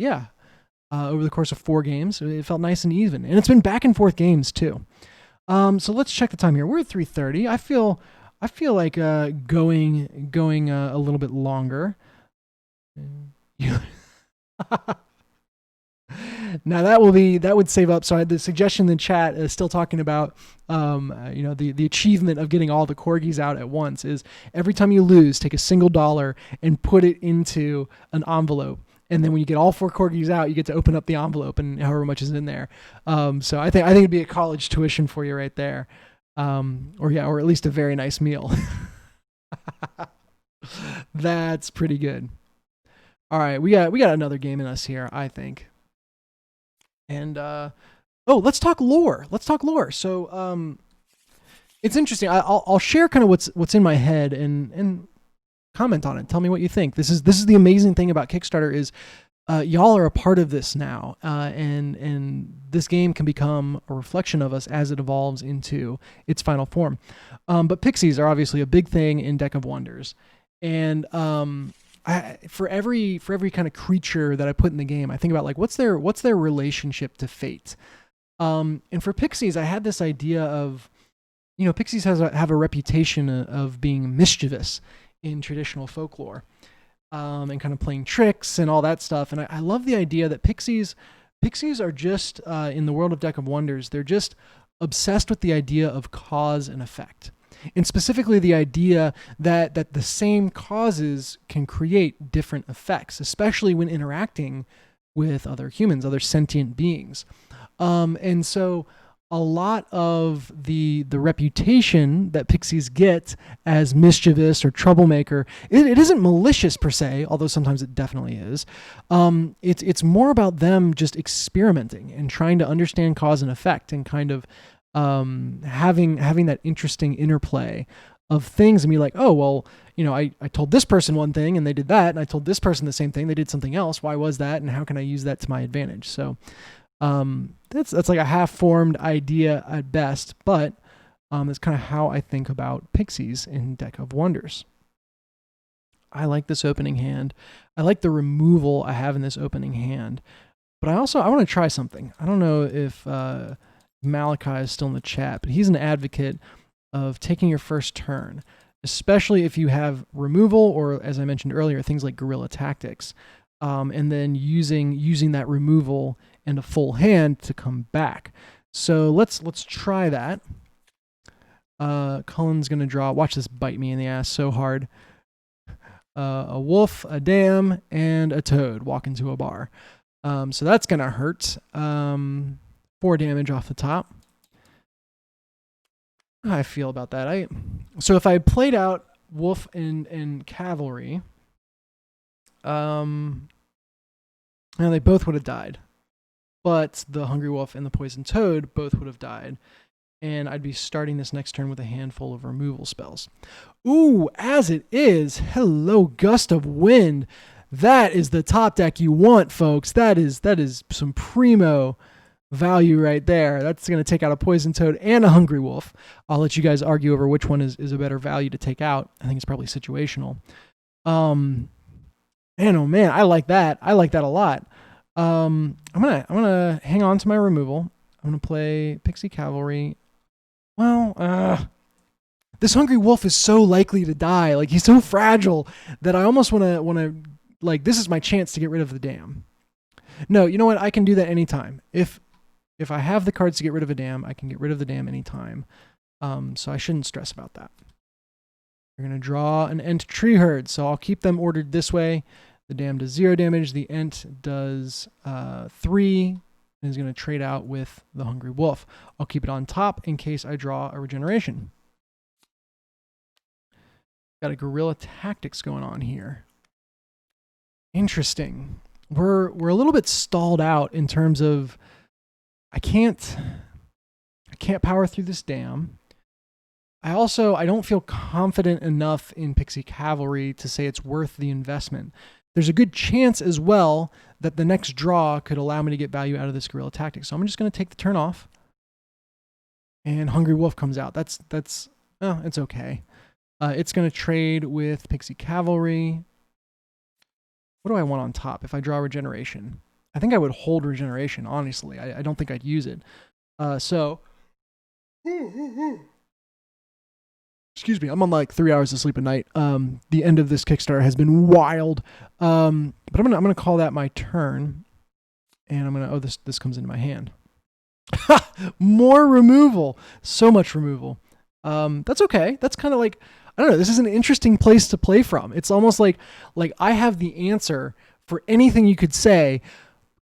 the course of 4 games, it felt nice and even, and it's been back and forth games too. So let's check the time here. We're at 3:30. I feel like going a little bit longer. Now that would save up. So the suggestion in the chat is still talking about, the achievement of getting all the corgis out at once is every time you lose, take a single dollar and put it into an envelope. And then when you get all 4 corgis out, you get to open up the envelope and however much is in there. So I think it'd be a college tuition for you right there. Or at least a very nice meal. That's pretty good. All right, we got another game in us here, I think. And let's talk lore. So it's interesting. I'll share kind of what's in my head and comment on it. Tell me what you think. This is the amazing thing about Kickstarter is y'all are a part of this now, and this game can become a reflection of us as it evolves into its final form. But pixies are obviously a big thing in Deck of Wonders, and for every kind of creature that I put in the game, I think about like what's their relationship to fate. And for pixies, I had this idea of, pixies have a reputation of being mischievous in traditional folklore, and kind of playing tricks and all that stuff. And I love the idea that pixies are just in the world of Deck of Wonders, they're just obsessed with the idea of cause and effect. And specifically the idea that the same causes can create different effects, especially when interacting with other humans, other sentient beings. And so a lot of the reputation that pixies get as mischievous or troublemaker, it isn't malicious per se, although sometimes it definitely is. It's more about them just experimenting and trying to understand cause and effect and kind of having that interesting interplay of things and be like, oh, well, I told this person one thing and they did that, and I told this person the same thing, they did something else. Why was that? And how can I use that to my advantage? So that's like a half-formed idea at best, but that's kind of how I think about pixies in Deck of Wonders. I like this opening hand. I like the removal I have in this opening hand, but I want to try something. I don't know if Malachi is still in the chat, but he's an advocate of taking your first turn, especially if you have removal or, as I mentioned earlier, things like guerrilla tactics, and then using that removal and a full hand to come back. So let's try that. Cullen's gonna draw. Watch this bite me in the ass so hard. A wolf, a dam, and a toad walk into a bar. So that's gonna hurt. 4 damage off the top. How I feel about that. So if I had played out wolf and cavalry, they both would have died. But the hungry wolf and the poison toad both would have died. And I'd be starting this next turn with a handful of removal spells. Ooh, as it is, hello, gust of wind. That is the top deck you want, folks. That is some primo value right there. That's going to take out a poison toad and a hungry wolf. I'll let you guys argue over which one is a better value to take out. I think it's probably situational. Man, oh man, I like that. I like that a lot. I'm gonna hang on to my removal. I'm gonna play Pixie Cavalry. Well, this hungry wolf is so likely to die. Like, he's so fragile that I almost wanna like, this is my chance to get rid of the dam. No, you know what? I can do that anytime. If I have the cards to get rid of a dam, I can get rid of the dam anytime. So I shouldn't stress about that. We're going to draw an Ent Tree Herd, so I'll keep them ordered this way. The dam does 0 damage. The Ent does 3, and is going to trade out with the Hungry Wolf. I'll keep it on top in case I draw a regeneration. Got a guerrilla tactics going on here. Interesting. We're a little bit stalled out in terms of I can't power through this dam. I don't feel confident enough in Pixie Cavalry to say it's worth the investment. There's a good chance as well that the next draw could allow me to get value out of this guerrilla tactic. So I'm just going to take the turn off. And Hungry Wolf comes out. It's okay. It's going to trade with Pixie Cavalry. What do I want on top if I draw regeneration? I think I would hold regeneration, honestly. I don't think I'd use it. Excuse me, I'm on like 3 hours of sleep a night. The end of this Kickstarter has been wild. But I'm gonna call that my turn. And I'm gonna, this comes into my hand. More removal. So much removal. That's okay. That's kind of like, I don't know, this is an interesting place to play from. It's almost like I have the answer for anything you could say,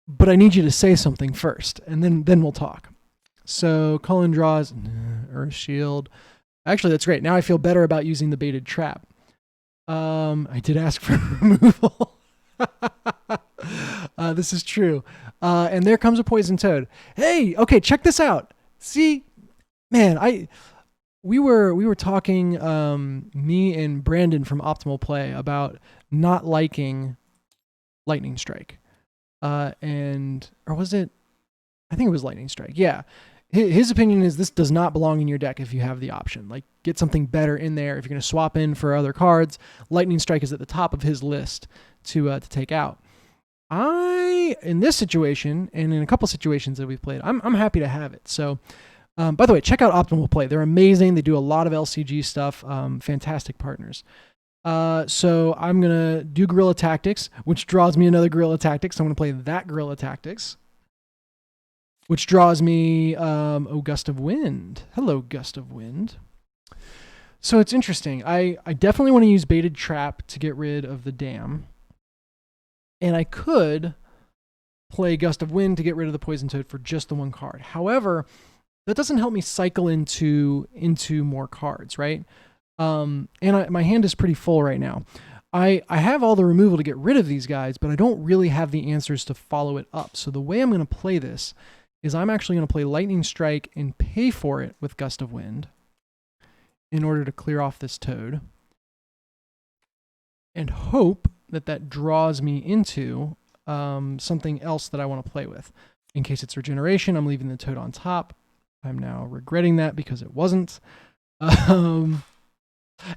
but I need you to say something first, and then we'll talk. So Cullen draws Earth Shield. Actually, that's great. Now I feel better about using the baited trap. I did ask for removal. This is true. And there comes a poison toad. Hey, okay, check this out. See, man, we were talking, me and Brandon from Optimal Play, about not liking Lightning Strike. Or was it? I think it was Lightning Strike. Yeah. His opinion is this does not belong in your deck if you have the option. Like, get something better in there. If you're going to swap in for other cards, Lightning Strike is at the top of his list to take out. In this situation, and in a couple situations that we've played, I'm happy to have it. So, by the way, check out Optimal Play. They're amazing. They do a lot of LCG stuff. Fantastic partners. So I'm going to do Guerrilla Tactics, which draws me another Guerrilla Tactics. So I'm going to play that Guerrilla Tactics, which draws me, Gust of Wind. Hello, Gust of Wind. So it's interesting. I definitely want to use Baited Trap to get rid of the dam. And I could play Gust of Wind to get rid of the Poison Toad for just the one card. However, that doesn't help me cycle into more cards, right? And my hand is pretty full right now. I have all the removal to get rid of these guys, but I don't really have the answers to follow it up. So the way I'm going to play this is I'm actually going to play Lightning Strike and pay for it with Gust of Wind in order to clear off this toad, and hope that draws me into something else that I want to play with. In case it's regeneration, I'm leaving the toad on top. I'm now regretting that because it wasn't. And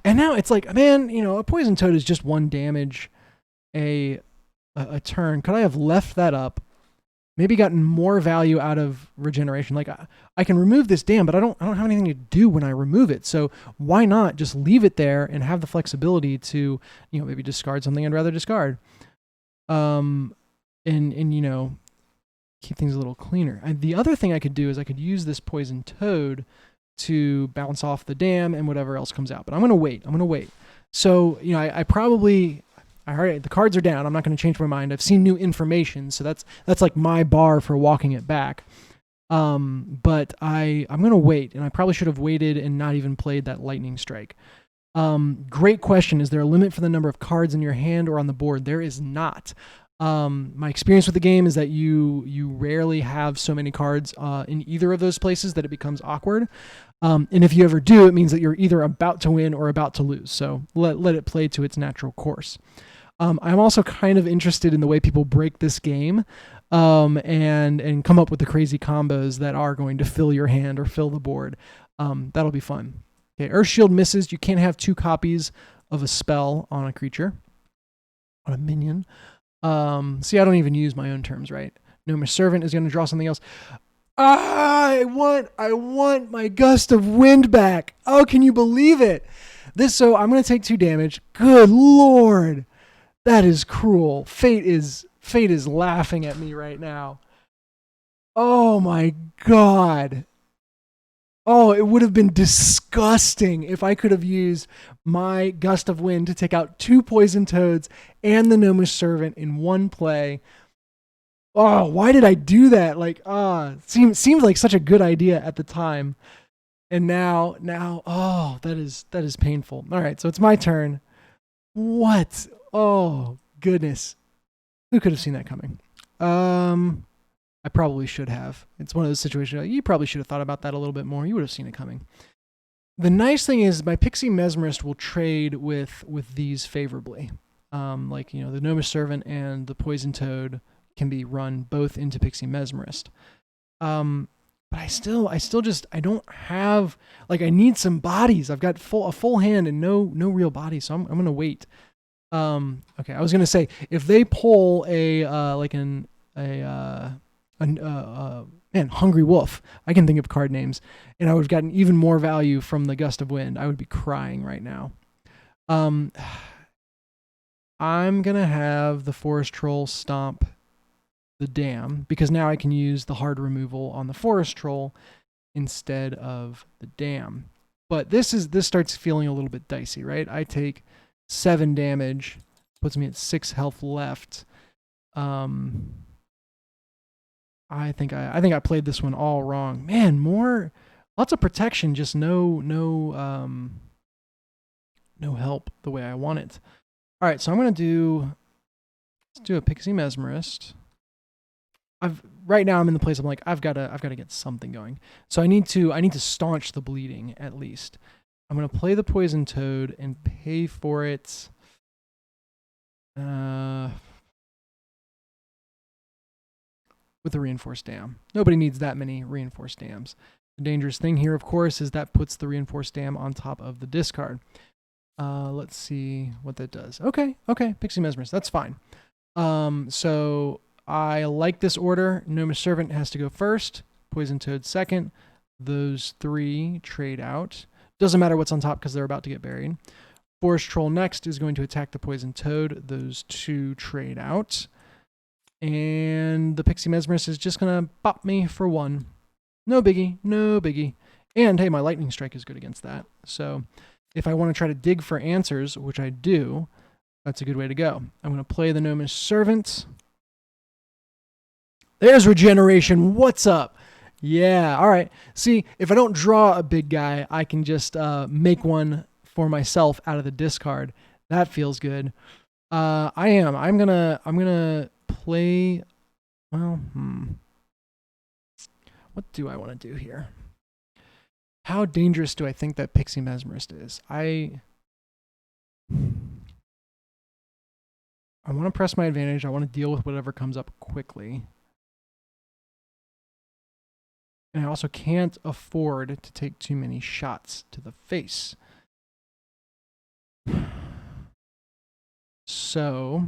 now it's like, man, a poison toad is just 1 damage a turn. Could I have left that up? Maybe gotten more value out of regeneration. Like, I can remove this dam, but I don't have anything to do when I remove it. So why not just leave it there and have the flexibility to, maybe discard something I'd rather discard. And keep things a little cleaner. The other thing I could do is I could use this poison toad to bounce off the dam and whatever else comes out. But I'm going to wait. So, I heard the cards are down. I'm not going to change my mind. I've seen new information. So that's like my bar for walking it back. But I'm going to wait, and I probably should have waited and not even played that Lightning Strike. Great question. Is there a limit for the number of cards in your hand or on the board? There is not. My experience with the game is that you rarely have so many cards in either of those places that it becomes awkward. And if you ever do, it means that you're either about to win or about to lose. So let it play to its natural course. I'm also kind of interested in the way people break this game and come up with the crazy combos that are going to fill your hand or fill the board. That'll be fun. Okay, Earth Shield misses. You can't have 2 copies of a spell on a creature, on a minion. See, I don't even use my own terms, right? Gnomish Servant is going to draw something else. I want my Gust of Wind back. Oh, can you believe it? So I'm going to take 2 damage. Good Lord. That is cruel. Fate is laughing at me right now. Oh my God. Oh, it would have been disgusting if I could have used my Gust of Wind to take out 2 poison toads and the Gnomish Servant in one play. Oh, why did I do that? Like, seems like such a good idea at the time. And now, oh, that is painful. All right, so it's my turn. What? Oh, goodness. Who could have seen that coming? I probably should have. It's one of those situations, you probably should have thought about that a little bit more. You would have seen it coming. The nice thing is my Pixie Mesmerist will trade with these favorably. The Gnomish Servant and the Poison Toad can be run both into Pixie Mesmerist. But I don't have, I need some bodies. I've got a full hand and no real bodies, so I'm going to wait. Okay, I was going to say, if they pull Hungry Wolf, I can think of card names, and I would have gotten even more value from the Gust of Wind. I would be crying right now. I'm going to have the Forest Troll stomp the dam, because now I can use the hard removal on the forest troll instead of the dam. But this starts feeling a little bit dicey, right? I take 7 damage, puts me at 6 health left. I think I played this one all wrong. Man, lots of protection, just no help the way I want it. All right, so I'm gonna let's do a Pixie Mesmerist. Right now I'm in the place I'm like, I've gotta get something going. So I need to staunch the bleeding at least. I'm gonna play the Poison Toad and pay for it. With a Reinforced Dam. Nobody needs that many Reinforced Dams. The dangerous thing here, of course, is that puts the Reinforced Dam on top of the discard. Let's see what that does. Okay, Pixie Mesmerist, that's fine. So I like this order. Gnomish Servant has to go first, Poison Toad second. Those 3 trade out. Doesn't matter what's on top because they're about to get buried. Forest Troll next is going to attack the Poison Toad. Those 2 trade out. And the Pixie Mesmerist is just going to pop me for 1. No biggie, no biggie. And hey, my Lightning Strike is good against that. So if I want to try to dig for answers, which I do, that's a good way to go. I'm going to play the Gnomish Servant. There's regeneration. What's up? Yeah, all right. See, if I don't draw a big guy, I can just make one for myself out of the discard. That feels good. I'm gonna play. Well, what do I want to do here? How dangerous do I think that Pixie Mesmerist is? I want to press my advantage. I want to deal with whatever comes up quickly. And I also can't afford to take too many shots to the face. So,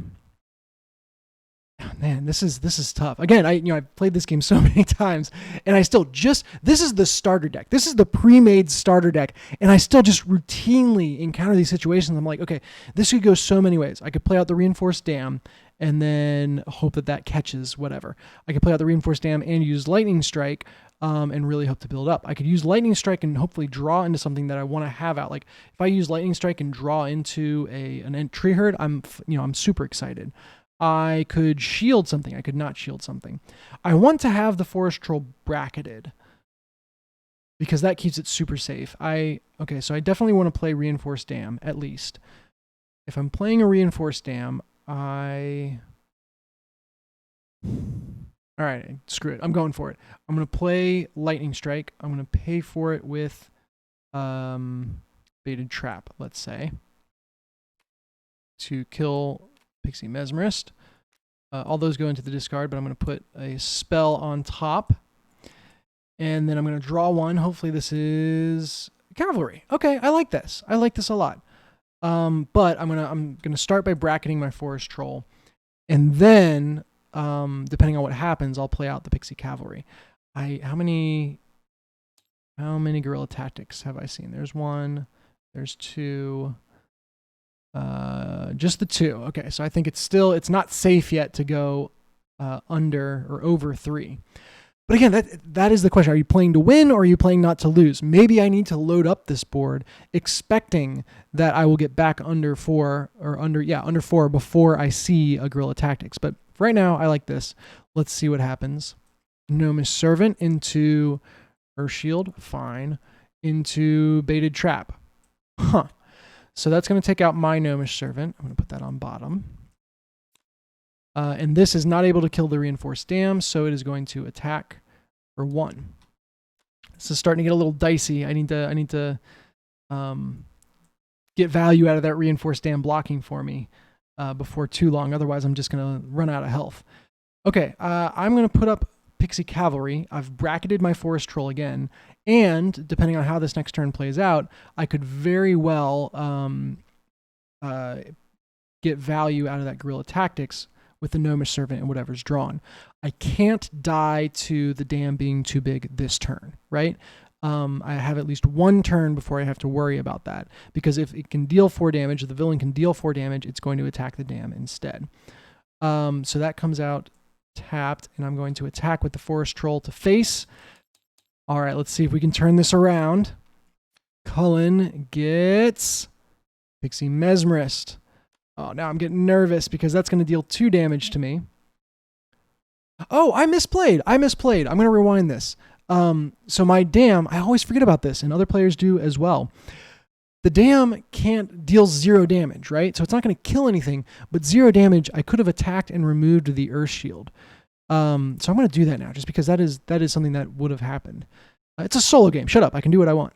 man, this is tough. Again, I've played this game so many times, and I still this is the starter deck. This is the pre-made starter deck, and I still just routinely encounter these situations. I'm like, okay, this could go so many ways. I could play out the Reinforced Dam and then hope that catches whatever. I could play out the Reinforced Dam and use Lightning Strike, and really hope to build up. I could use Lightning Strike and hopefully draw into something that I want to have out. Like if I use Lightning Strike and draw into an tree herd, I'm super excited. I could shield something. I could not shield something. I want to have the Forest Troll bracketed because that keeps it super safe. So I definitely want to play Reinforced Dam at least. If I'm playing a Reinforced Dam, all right, screw it. I'm going for it. I'm going to play Lightning Strike. I'm going to pay for it with Baited Trap, let's say, to kill Pixie Mesmerist. All those go into the discard, but I'm going to put a spell on top. And then I'm going to draw 1. Hopefully this is Cavalry. Okay, I like this. I like this a lot. But I'm gonna start by bracketing my Forest Troll. And then depending on what happens, I'll play out the Pixie Cavalry. How many guerrilla tactics have I seen? There's 1, there's 2, just the 2. Okay, so I think it's not safe yet to go under or over 3. But again, that is the question. Are you playing to win or are you playing not to lose? Maybe I need to load up this board expecting that I will get back under 4 before I see a guerrilla tactics. But for right now, I like this. Let's see what happens. Gnomish Servant into Earth Shield, fine. Into Baited Trap. Huh. So that's going to take out my Gnomish Servant. I'm going to put that on bottom. And this is not able to kill the Reinforced Dam, so it is going to attack for 1. This is starting to get a little dicey. I need to get value out of that Reinforced Dam blocking for me before too long. Otherwise, I'm just going to run out of health. Okay, I'm going to put up Pixie Cavalry. I've bracketed my Forest Troll again, and depending on how this next turn plays out, I could very well get value out of that Guerrilla Tactics with the Gnomish Servant and whatever's drawn. I can't die to the dam being too big this turn, right? I have at least 1 turn before I have to worry about that, because if it can deal 4 damage, if the villain can deal 4 damage, it's going to attack the dam instead. So that comes out tapped, and I'm going to attack with the Forest Troll to face. All right, let's see if we can turn this around. Cullen gets Pixie Mesmerist. Oh, now I'm getting nervous because that's going to deal 2 damage to me. Oh, I misplayed. I'm going to rewind this. So my dam, I always forget about this, and other players do as well. The dam can't deal 0 damage, right? So it's not going to kill anything, but 0 damage, I could have attacked and removed the Earth Shield. So I'm going to do that now, just because that is something that would have happened. It's a solo game. Shut up. I can do what I want.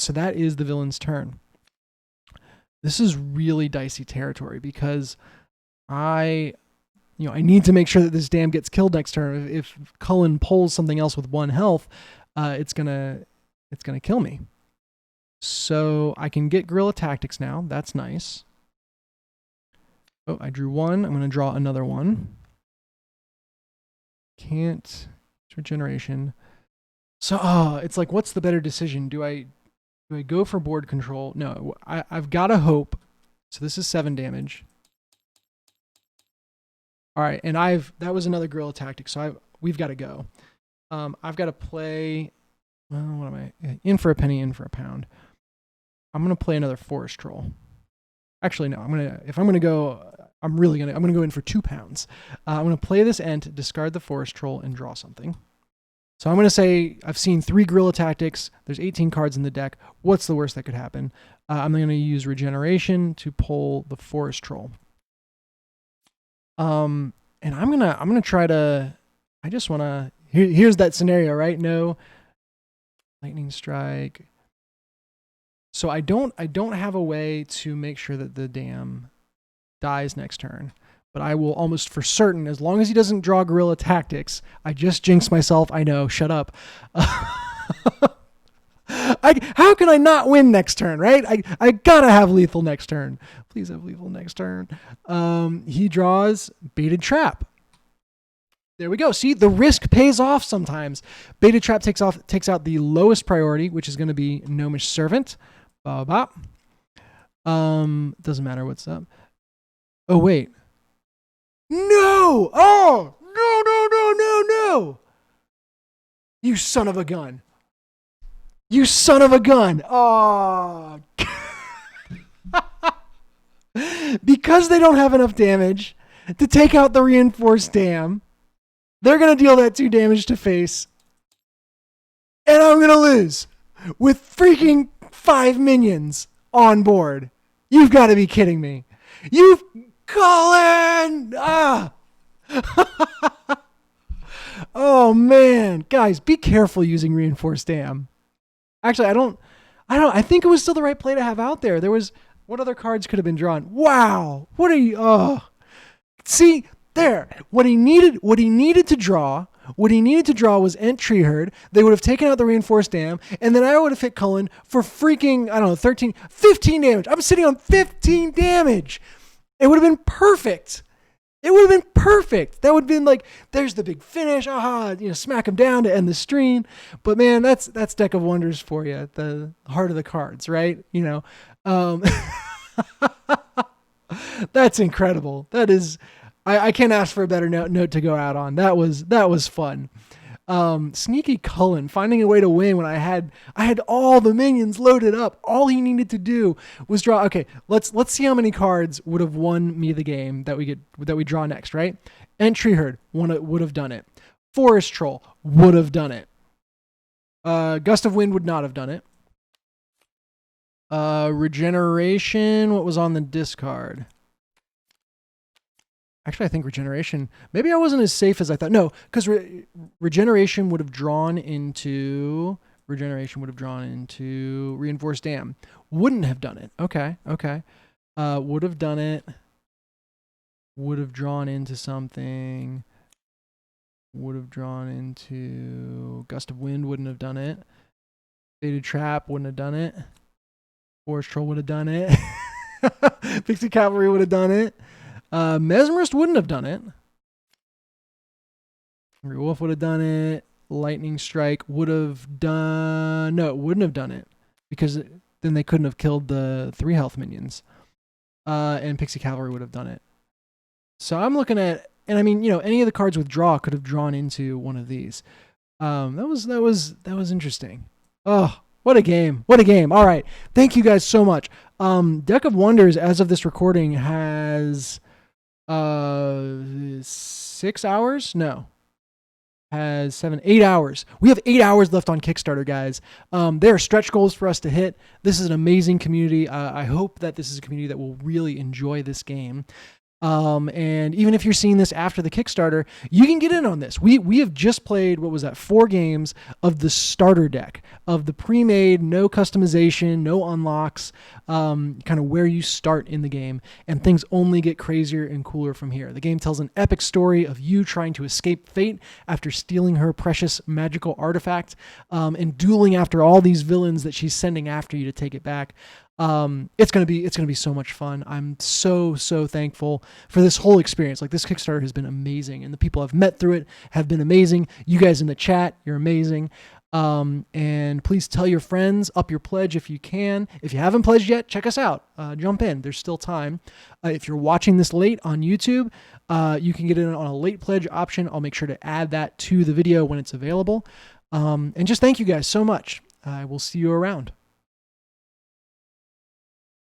So that is the villain's turn. This is really dicey territory because I need to make sure that this dam gets killed next turn. If Cullen pulls something else with 1 health, it's gonna kill me. So I can get Guerrilla Tactics now. That's nice. Oh, I drew 1. I'm going to draw another 1. Can't. Regeneration. So, it's like, what's the better decision? Do I go for board control? No, I've got to hope. So this is 7 damage. All right, and that was another Guerrilla Tactic. So we've got to go. I've got to play. Well, what am I? In for a penny, in for a pound. I'm gonna play another Forest Troll. Actually, no. I'm gonna go in for 2 pounds. I'm gonna play this Ent, discard the Forest Troll, and draw something. So I'm gonna say I've seen 3 Guerrilla Tactics. There's 18 cards in the deck. What's the worst that could happen? I'm gonna use Regeneration to pull the Forest Troll. And I'm gonna try to. I just wanna. Here's that scenario, right? No. Lightning Strike. So I don't have a way to make sure that the dam dies next turn, but I will almost for certain, as long as he doesn't draw Guerrilla Tactics. I just jinxed myself. I know. Shut up. How can I not win next turn, right? I gotta have lethal next turn. Please have lethal next turn. He draws Baited Trap. There we go. See, the risk pays off sometimes. Baited Trap takes out the lowest priority, which is going to be Gnomish Servant. Doesn't matter what's up. Oh, wait. No! Oh! No! You son of a gun. You son of a gun. Oh. Because they don't have enough damage to take out the reinforced dam, they're going to deal that 2 damage to face. And I'm going to lose with freaking 5 minions on board. You've got to be kidding me. Colin! Oh, man. Guys, be careful using reinforced dam. Actually, I think it was still the right play to have out there. What other cards could have been drawn? Wow. What are you, See, there. What he needed to draw was Ent Tree Herd. They would have taken out the reinforced dam, and then I would have hit Cullen for freaking, 15 damage. I'm sitting on 15 damage. It would have been perfect. That would have been like, there's the big finish. Smack him down to end the stream. But man, that's Deck of Wonders for you. The heart of the cards, right? That's incredible. That is, I can't ask for a better note to go out on. That was fun. Sneaky Cullen finding a way to win when I had all the minions loaded up. All he needed to do was draw. Okay, let's see how many cards would have won me the game that we draw next, right? Ent Tree Herd would have done it. Forest Troll would have done it. Gust of Wind would not have done it. Regeneration, what was on the discard? Actually, I think Regeneration, maybe I wasn't as safe as I thought. No, because Regeneration would have drawn into Reinforced Dam. Wouldn't have done it. Okay. Would have done it. Would have drawn into something. Would have drawn into Gust of Wind, wouldn't have done it. Baited Trap, wouldn't have done it. Forest Troll would have done it. Pixie Cavalry would have done it. Mesmerist wouldn't have done it. Hungry Wolf would have done it. Lightning Strike would have done... No, it wouldn't have done it. Because then they couldn't have killed the 3 health minions. And Pixie Cavalry would have done it. So I'm looking at And I mean, you know, any of the cards with draw could have drawn into one of these. That was interesting. Oh, what a game. What a game. All right. Thank you guys so much. Deck of Wonders, as of this recording, has 6 hours? No. Has 8 hours. We have 8 hours left on Kickstarter, guys. There are stretch goals for us to hit. This is an amazing community. I hope that this is a community that will really enjoy this game. And even if you're seeing this after the Kickstarter, you can get in on this. We have just played, what was that, 4 games of the starter deck, of the pre-made, no customization, no unlocks, kind of where you start in the game, and things only get crazier and cooler from here. The game tells an epic story of you trying to escape fate after stealing her precious magical artifact, and dueling after all these villains that she's sending after you to take it back. It's gonna be so much fun. I'm so thankful for this whole experience. Like, this Kickstarter has been amazing, and the people I've met through it have been amazing. You guys in the chat, you're amazing. And please tell your friends, up your pledge if you can. If you haven't pledged yet, check us out. Jump in. There's still time. If you're watching this late on YouTube, you can get in on a late pledge option. I'll make sure to add that to the video when it's available. And just thank you guys so much. I will see you around.